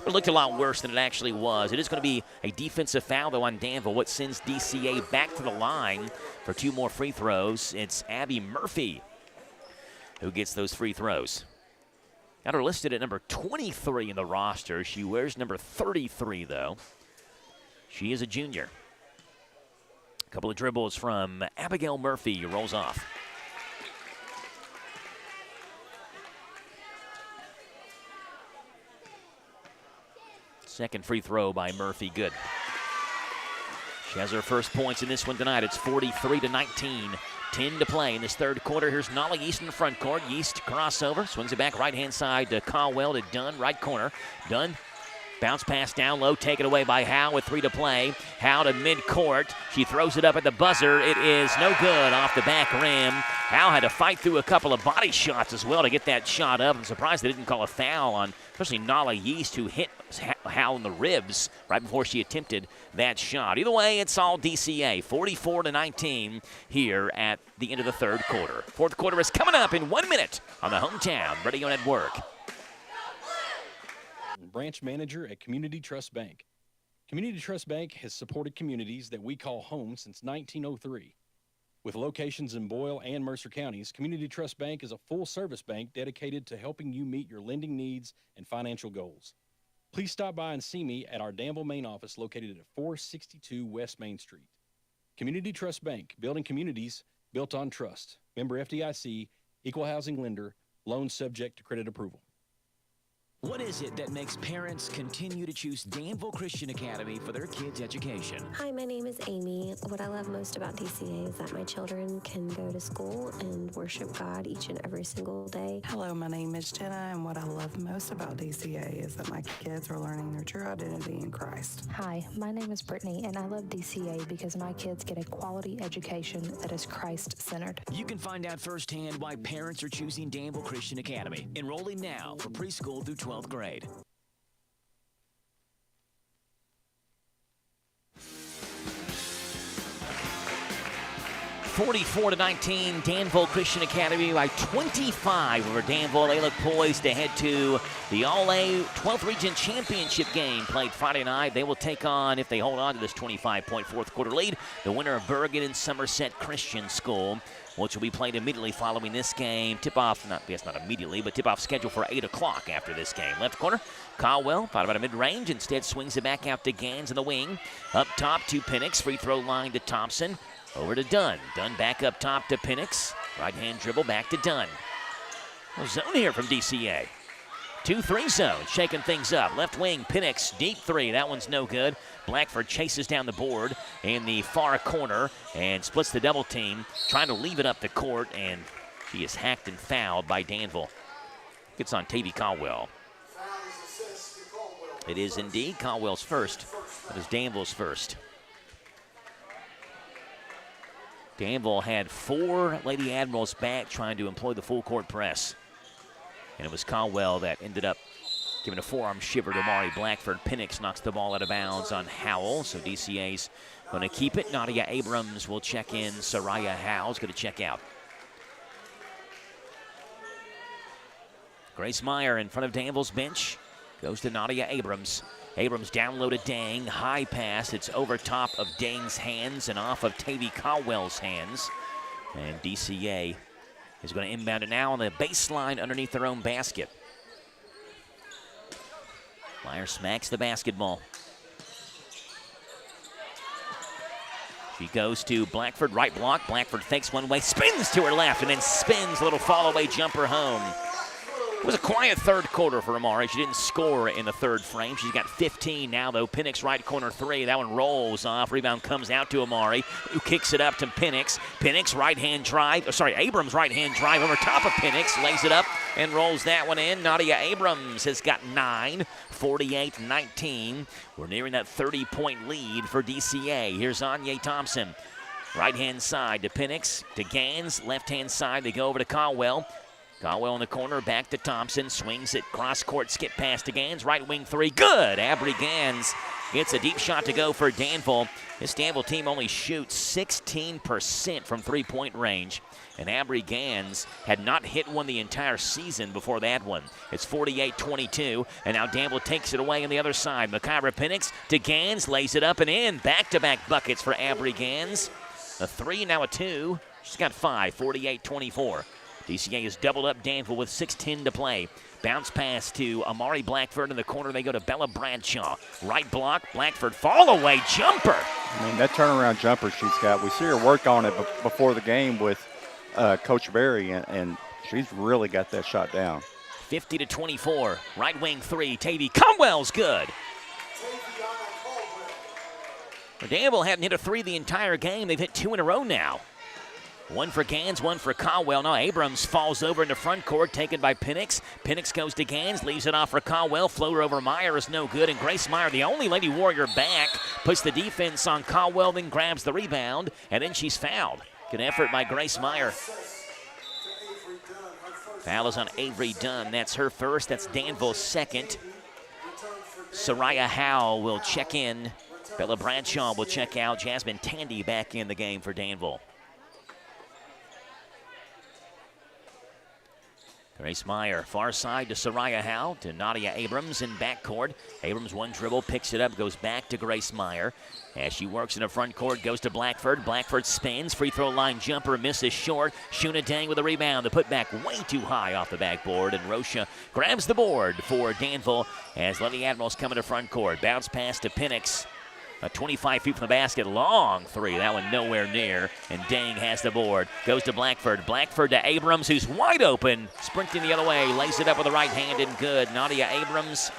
It looked a lot worse than it actually was. It is going to be a defensive foul, though, on Danville, what sends DCA back to the line for 2 more free throws. It's Abby Murphy who gets those free throws. Got her listed at number 23 in the roster. She wears number 33, though. She is a junior. A couple of dribbles from Abigail Murphy, rolls off. Second free throw by Murphy, good. She has her first points in this one tonight. It's 43-19. 10 to play in this third quarter. Here's Nolly East in the front court. East crossover, swings it back right-hand side to Caldwell to Dunn, right corner. Dunn, bounce pass down low, taken away by Howe with 3 to play. Howe to midcourt. She throws it up at the buzzer. It is no good off the back rim. Howe had to fight through a couple of body shots as well to get that shot up. I'm surprised they didn't call a foul on especially Nolly East, who hit Howe in the ribs right before she attempted that shot. Either way, it's all DCA, 44-19 here at the end of the third quarter. Fourth quarter is coming up in 1 minute on the Hometown Radio Network. Branch manager at Community Trust Bank. Community Trust Bank has supported communities that we call home since 1903. With locations in Boyle and Mercer counties, Community Trust Bank is a full-service bank dedicated to helping you meet your lending needs and financial goals. Please stop by and see me at our Danville main office located at 462 West Main Street. Community Trust Bank, building communities built on trust. Member FDIC, equal housing lender, loan subject to credit approval. What is it that makes parents continue to choose Danville Christian Academy for their kids' education? Hi, my name is Amy. What I love most about DCA is that my children can go to school and worship God each and every single day. Hello, my name is Jenna, and what I love most about DCA is that my kids are learning their true identity in Christ. Hi, my name is Brittany, and I love DCA because my kids get a quality education that is Christ-centered. You can find out firsthand why parents are choosing Danville Christian Academy. Enrolling now for preschool through 12th grade. 44-19, Danville Christian Academy by 25 over Danville. They look poised to head to the All-A 12th Region Championship game played Friday night. They will take on, if they hold on to this 25-point fourth quarter lead, the winner of Bergen and Somerset Christian School, which will be played immediately following this game. Tip-off, not immediately, but tip-off scheduled for 8 o'clock after this game. Left corner, Caldwell, thought about a mid-range, instead swings it back out to Gans in the wing. Up top to Penix, free throw line to Thompson. Over to Dunn. Dunn back up top to Penix. Right-hand dribble back to Dunn. A zone here from DCA. 2-3 zone, shaking things up. Left wing, Penix, deep three. That one's no good. Blackford chases down the board in the far corner and splits the double team, trying to leave it up the court, and she is hacked and fouled by Danville. Gets on Tavy Caldwell. It is indeed Caldwell's first. That is Danville's first. Danville had 4 Lady Admirals back trying to employ the full court press. And it was Caldwell that ended up giving a forearm shiver to Mari Blackford. Penix knocks the ball out of bounds on Howell, so DCA's going to keep it. Nadia Abrams will check in. Soraya Howell's going to check out. Grace Meyer in front of Danville's bench. Goes to Nadia Abrams. Abrams down low to Dang. High pass. It's over top of Dang's hands and off of Tavy Caldwell's hands. And DCA is going to inbound it now on the baseline underneath their own basket. Meyer smacks the basketball. She goes to Blackford, right block. Blackford fakes one way, spins to her left, and then spins a little fall-away jumper home. It was a quiet third quarter for Amari. She didn't score in the third frame. She's got 15 now, though. Penix right corner 3. That one rolls off. Rebound comes out to Amari, who kicks it up to Penix. Penix right-hand drive. Abrams right-hand drive over top of Penix. Lays it up and rolls that one in. Nadia Abrams has got 9, 48-19. We're nearing that 30-point lead for DCA. Here's Anya Thompson. Right-hand side to Penix, to Gans. Left-hand side, they go over to Caldwell. Caldwell in the corner, back to Thompson. Swings it, cross-court, skip pass to Gans. Right wing 3, good. Abry Gans gets a deep shot to go for Danville. This Danville team only shoots 16% from three-point range. And Abry Gans had not hit one the entire season before that one. It's 48-22, and now Danville takes it away on the other side. Makyra Penix to Gans, lays it up and in. Back-to-back buckets for Abry Gans. A 3, now a 2. She's got 5, 48-24. DCA has doubled up Danville with 6:10 to play. Bounce pass to Amari Blackford in the corner. They go to Bella Bradshaw. Right block, Blackford fall away jumper. I mean, that turnaround jumper she's got, we see her work on it before the game with Coach Berry, and she's really got that shot down. 50-24. Right wing 3. Tavy Caldwell's good. Danville hadn't hit a 3 the entire game. They've hit 2 in a row now. 1 for Gans, 1 for Caldwell. Now Abrams falls over in the front court, taken by Penix. Penix goes to Gans, leaves it off for Caldwell. Floater over Meyer is no good, and Grace Meyer, the only Lady Warrior back, puts the defense on Caldwell, then grabs the rebound, and then she's fouled. Good effort by Grace Meyer. Foul is on Avery Dunn. That's her first. That's Danville's second. Soraya Howe will check in. Bella Bradshaw will check out. Jasmine Tandy back in the game for Danville. Grace Meyer, far side to Soraya Howe, to Nadia Abrams in backcourt. Abrams one dribble, picks it up, goes back to Grace Meyer. As she works in the front court, goes to Blackford. Blackford spins, free throw line jumper, misses short. Shuna Dang with a rebound. The putback way too high off the backboard, and Rocha grabs the board for Danville as Lady Admirals come into front court. Bounce pass to Penix. 25 feet from the basket, long 3. That one nowhere near, and Dang has the board. Goes to Blackford. Blackford to Abrams, who's wide open. Sprinting the other way, lays it up with the right hand and good. Nadia Abrams,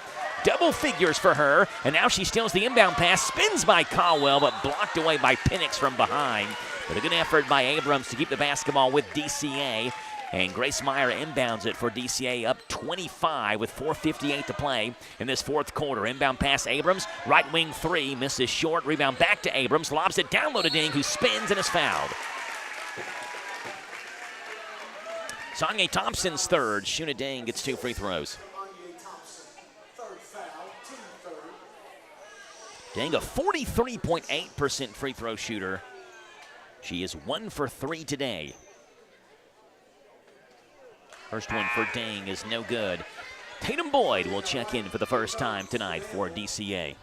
double figures for her, and now she steals the inbound pass. Spins by Caldwell, but blocked away by Penix from behind. But a good effort by Abrams to keep the basketball with DCA. And Grace Meyer inbounds it for DCA, up 25 with 4:58 to play in this fourth quarter. Inbound pass Abrams, right wing 3, misses short. Rebound back to Abrams, lobs it down low to Ding, who spins and is fouled. Sonia Thompson's third. Shuna Ding gets 2 free throws. Ding, a 43.8% free throw shooter. She is 1 for 3 today. First one for Dang is no good. Tatum Boyd will check in for the first time tonight for DCA.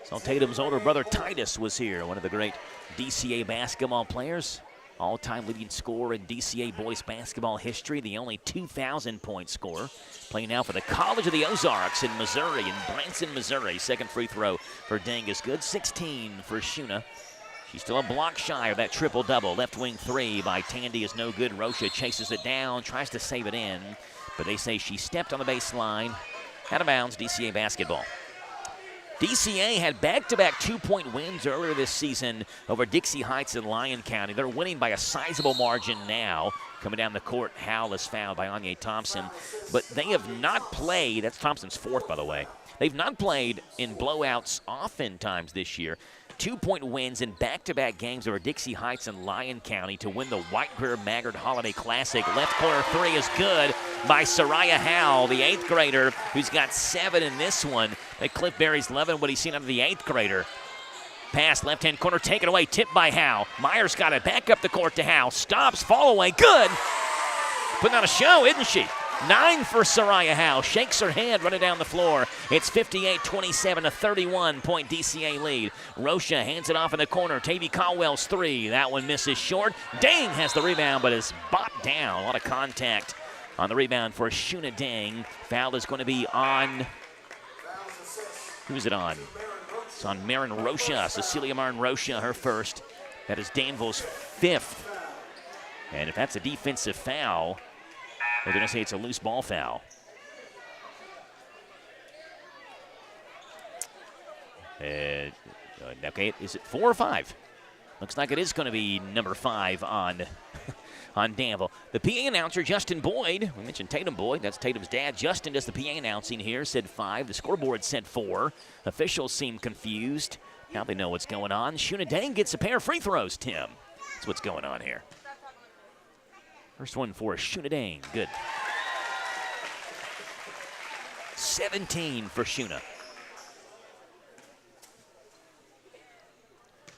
So Tatum's older brother Titus was here, one of the great DCA basketball players. All-time leading scorer in DCA boys basketball history, the only 2,000-point scorer. Playing now for the College of the Ozarks in Missouri, in Branson, Missouri. Second free throw for Dang is good. 16 for Shuna. She's still a block shy of that triple-double. Left wing three by Tandy is no good. Rocha chases it down, tries to save it in, but they say she stepped on the baseline. Out of bounds, DCA basketball. DCA had back-to-back two-point wins earlier this season over Dixie Heights and Lyon County. They're winning by a sizable margin now. Coming down the court, Howell is fouled by Anya Thompson. But they have not played, that's Thompson's fourth, by the way. They've not played in blowouts oftentimes this year. 2-point wins in back-to-back games over Dixie Heights and Lyon County to win the White Greer Maggard Holiday Classic. Left corner three is good by Soraya Howell, the 8th grader, who's got 7 in this one. But Cliff Berry's loving what he's seen out of the 8th grader. Pass, left-hand corner, taken away, tipped by Howell. Myers got it back up the court to Howell. Stops, fall away, good. Putting on a show, isn't she? 9 for Soraya Howell. Shakes her hand running down the floor. It's 58-27, a 31-point DCA lead. Rocha hands it off in the corner. Tavy Caldwell's 3. That one misses short. Dang has the rebound, but is bopped down. A lot of contact on the rebound for Shuna Dang. Foul is going to be on... Who's it on? It's on Marin Rocha. Cecilia Marin Rocha, her first. That is Danville's 5th. And if that's a defensive foul... We're going to say it's a loose ball foul. Okay, is it 4 or 5? Looks like it is going to be number 5 on Danville. The PA announcer, Justin Boyd, we mentioned Tatum Boyd, that's Tatum's dad. Justin does the PA announcing here, said 5. The scoreboard said 4. Officials seem confused. Now they know what's going on. Shuna Dang gets a pair of free throws, Tim. That's what's going on here. First one for Shuna Dang, good. 17 for Shuna.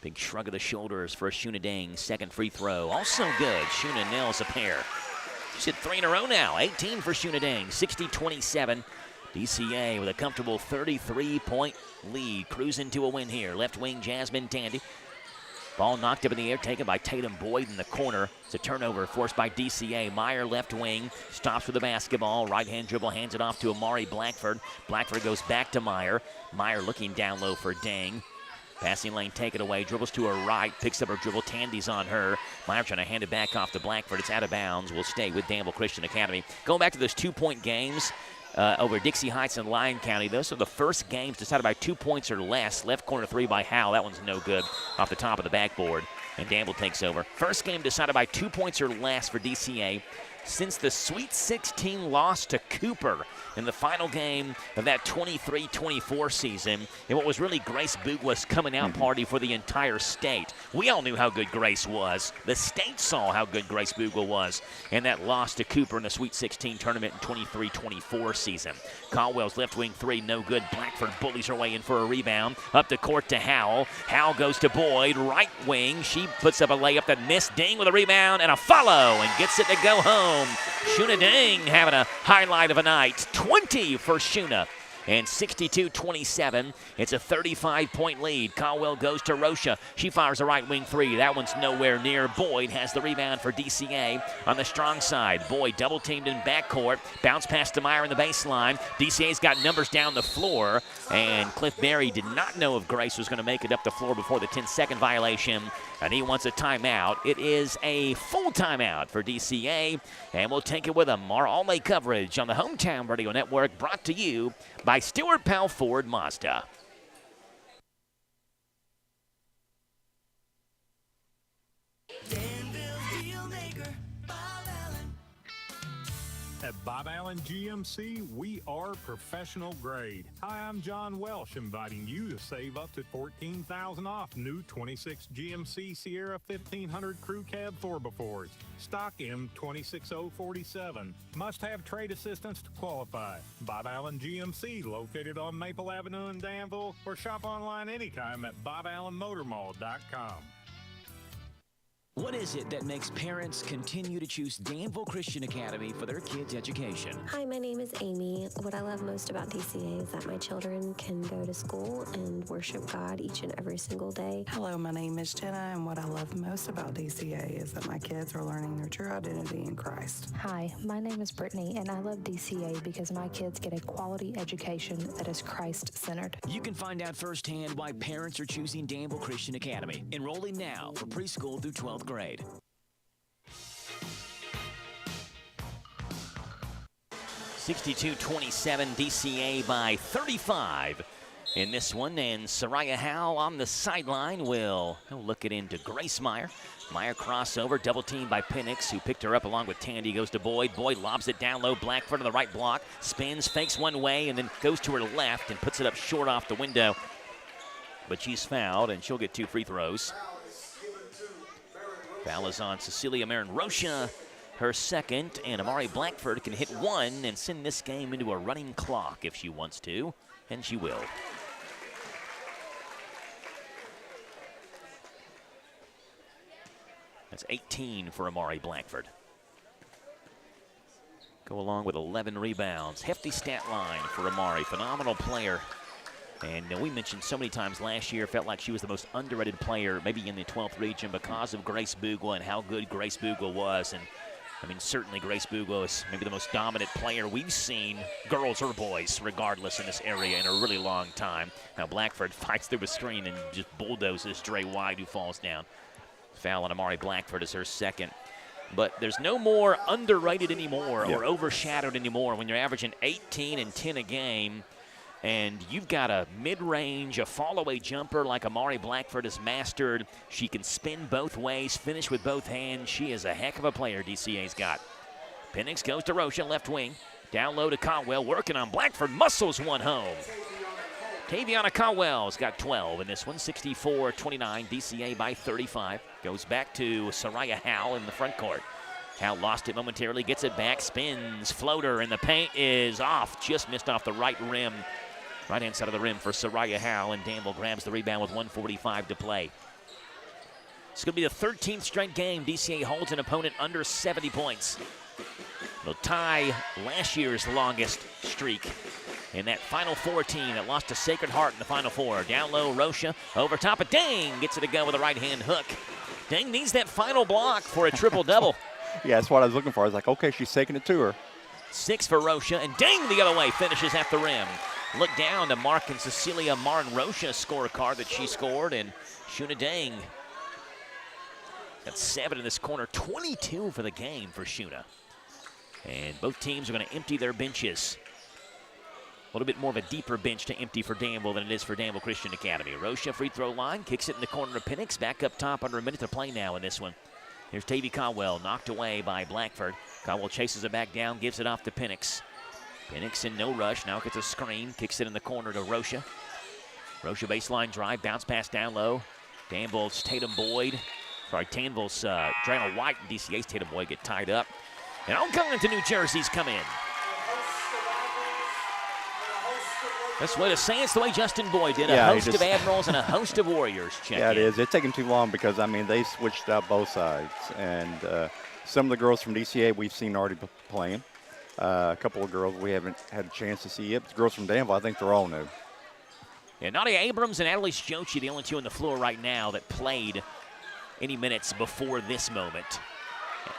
Big shrug of the shoulders for Shuna Dang. Second free throw, also good. Shuna nails a pair. She's hit 3 in a row now. 18 for Shuna Dang, 60-27. DCA with a comfortable 33-point lead. Cruising to a win here. Left wing, Jasmine Tandy. Ball knocked up in the air, taken by Tatum Boyd in the corner. It's a turnover forced by DCA. Meyer left wing, stops with the basketball. Right-hand dribble, hands it off to Amari Blackford. Blackford goes back to Meyer. Meyer looking down low for Dang. Passing lane, take it away. Dribbles to her right, picks up her dribble. Tandy's on her. Meyer trying to hand it back off to Blackford. It's out of bounds. Will stay with Danville Christian Academy. Going back to those 2-point games over Dixie Heights and Lyon County. Those are the first games decided by 2 points or less. Left corner 3 by Howell. That one's no good off the top of the backboard. And Danville takes over. First game decided by 2 points or less for DCA since the Sweet 16 loss to Cooper in the final game of that 23-24 season in what was really Grace Bugwa's coming out party for the entire state. We all knew how good Grace was. The state saw how good Grace Bugwa was in that loss to Cooper in the Sweet 16 tournament in 23-24 season. Caldwell's left wing 3, no good. Blackford bullies her way in for a rebound. Up the court to Howell. Howell goes to Boyd, right wing. She puts up a layup that missed. Dang with a rebound and a follow and gets it to go home. Shuna Dang having a highlight of a night. 20 for Shuna. And 62-27, it's a 35-point lead. Caldwell goes to Rocha. She fires a right wing 3. That one's nowhere near. Boyd has the rebound for DCA on the strong side. Boyd double teamed in backcourt. Bounce pass to Meyer in the baseline. DCA's got numbers down the floor. And Cliff Berry did not know if Grace was going to make it up the floor before the 10-second violation. And he wants a timeout. It is a full timeout for DCA. And we'll take it with them. Our all-day coverage on the Hometown Radio Network brought to you by Stewart Powell Ford Mazda. At Bob Allen GMC, we are professional grade. Hi, I'm John Welsh, inviting you to save up to $14,000 off new 26 GMC Sierra 1500 Crew Cab 4x4s. Stock M26047. Must have trade assistance to qualify. Bob Allen GMC, located on Maple Avenue in Danville, or shop online anytime at BobAllenMotorMall.com. What is it that makes parents continue to choose Danville Christian Academy for their kids' education? Hi, my name is Amy. What I love most about DCA is that my children can go to school and worship God each and every single day. Hello, my name is Jenna, and what I love most about DCA is that my kids are learning their true identity in Christ. Hi, my name is Brittany, and I love DCA because my kids get a quality education that is Christ-centered. You can find out firsthand why parents are choosing Danville Christian Academy. Enrolling now for preschool through 12th grade. (62-27) DCA by 35 in this one, and Soraya Howe on the sideline will look it into Grace Meyer. Meyer crossover, double team by Penix, who picked her up along with Tandy. Goes to Boyd. Boyd lobs it down low. Blackford on the right block. Spins, fakes one way, and then goes to her left and puts it up short off the window. But she's fouled, and she'll get 2 free throws. Foul is on Cecilia Marin Rocha, her second, and Amari Blackford can hit 1 and send this game into a running clock if she wants to, and she will. That's 18 for Amari Blackford. Go along with 11 rebounds. Hefty stat line for Amari, phenomenal player. And we mentioned so many times last year, felt like she was the most underrated player maybe in the 12th region because of Grace Bugel and how good Grace Bugel was. And I mean, certainly Grace Bugel is maybe the most dominant player we've seen, girls or boys, regardless, in this area in a really long time. Now Blackford fights through a screen and just bulldozes Dre White, who falls down. Foul on Amari Blackford is her second. But there's no more underrated anymore or overshadowed anymore when you're averaging 18 and 10 a game. And you've got a mid-range, a fall-away jumper like Amari Blackford has mastered. She can spin both ways, finish with both hands. She is a heck of a player DCA's got. Penix goes to Rocha, left wing. Down low to Caldwell, working on Blackford, muscles one home. Taviana Caldwell's got 12 in this one, 64-29, DCA by 35. Goes back to Soraya Howe in the front court. Howe lost it momentarily, gets it back, spins, floater, and the paint is off. Just missed off the right rim. Right-hand side of the rim for Soraya Howe, and Danville grabs the rebound with 1:45 to play. It's going to be the 13th straight game DCA holds an opponent under 70 points. It'll tie last year's longest streak. And that Final Four team that lost to Sacred Heart in the Final Four. Down low, Rocha, over top of Dang, gets it to go with a right-hand hook. Dang needs that final block for a triple-double. Yeah, that's what I was looking for. I was like, okay, she's taking it to her. 6 for Rocha, and Dang the other way, finishes at the rim. Look down to Mark and Cecilia Marin Rocha's scorecard that she scored, and Shuna Dang got 7 in this corner, 22 for the game for Shuna. And both teams are going to empty their benches. A little bit more of a deeper bench to empty for Danville than it is for Danville Christian Academy. Rocha free throw line, kicks it in the corner of Penix, back up top under a minute to play now in this one. Here's Tavy Caldwell, knocked away by Blackford. Caldwell chases it back down, gives it off to Penix. Penix in no rush, now gets a screen, kicks it in the corner to Rocha. Rocha baseline drive, bounce pass down low. Danville's Tatum-Boyd, Danville's Drano White and DCA's Tatum-Boyd get tied up. And all kinds of New Jerseys come in. That's the way to say it's the way Justin Boyd did. A host of Admirals and a host of Warriors check Yeah, in. it is. It's taking too long because, I mean, they switched out both sides. And some of the girls from DCA we've seen already playing. A couple of girls we haven't had a chance to see yet. The girls from Danville, I think they're all new. Yeah, Nadia Abrams and Adelie Shochi, the only two on the floor right now that played any minutes before this moment.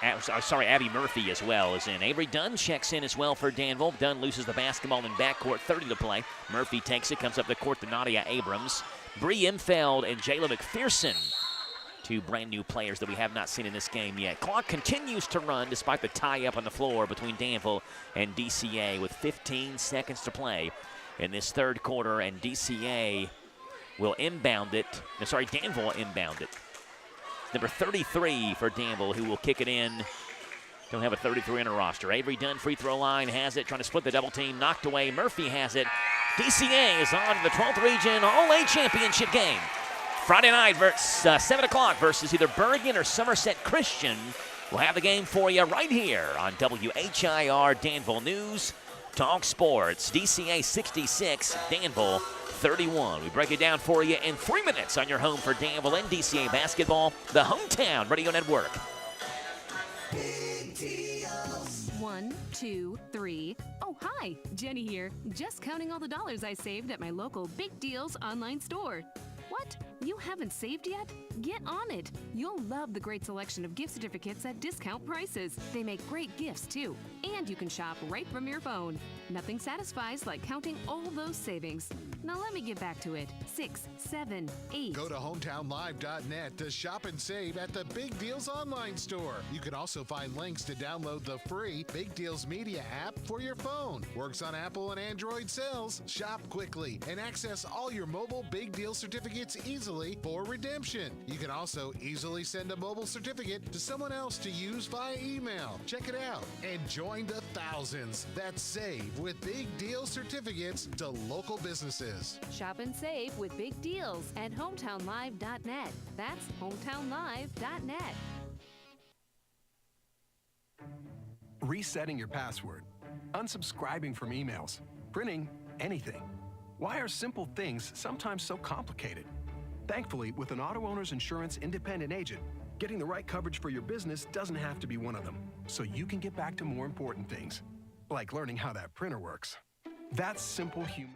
Abby Murphy as well is in. Avery Dunn checks in as well for Danville. Dunn loses the basketball in backcourt, 30 to play. Murphy takes it, comes up the court to Nadia Abrams. Bree Imfeld and Jayla McPherson, two brand new players that we have not seen in this game yet. Clock continues to run despite the tie-up on the floor between Danville and DCA with 15 seconds to play in this third quarter, and DCA will inbound it. Danville will inbound it. Number 33 for Danville, who will kick it in. Don't have a 33 in a roster. Avery Dunn, free throw line, has it, trying to split the double team, knocked away. Murphy has it. DCA is on to the 12th region All-A championship game. Friday night, 7 o'clock versus either Bergen or Somerset Christian. We'll have the game for you right here on WHIR Danville News. Talk Sports, DCA 66, Danville 31. We break it down for you in 3 minutes on your home for Danville and DCA basketball, the Hometown Radio Network. Big deals. 1, 2, 3. Oh, hi, Jenny here. Just counting all the dollars I saved at my local Big Deals online store. What? You haven't saved yet? Get on it. You'll love the great selection of gift certificates at discount prices. They make great gifts, too. And you can shop right from your phone. Nothing satisfies like counting all those savings. Now let me get back to it. 6, 7, 8. Go to hometownlive.net to shop and save at the Big Deals online store. You can also find links to download the free Big Deals Media app for your phone. Works on Apple and Android cells. Shop quickly and access all your mobile Big Deal certificates easily for redemption. You can also easily send a mobile certificate to someone else to use via email. Check it out and join the thousands that save with Big Deal certificates to local businesses. Shop and save with big deals at hometownlive.net. That's hometownlive.net. Resetting your password, unsubscribing from emails, printing anything. Why are simple things sometimes so complicated? Thankfully, with an auto owner's insurance independent agent, getting the right coverage for your business doesn't have to be one of them, so you can get back to more important things, like learning how that printer works. That's simple human.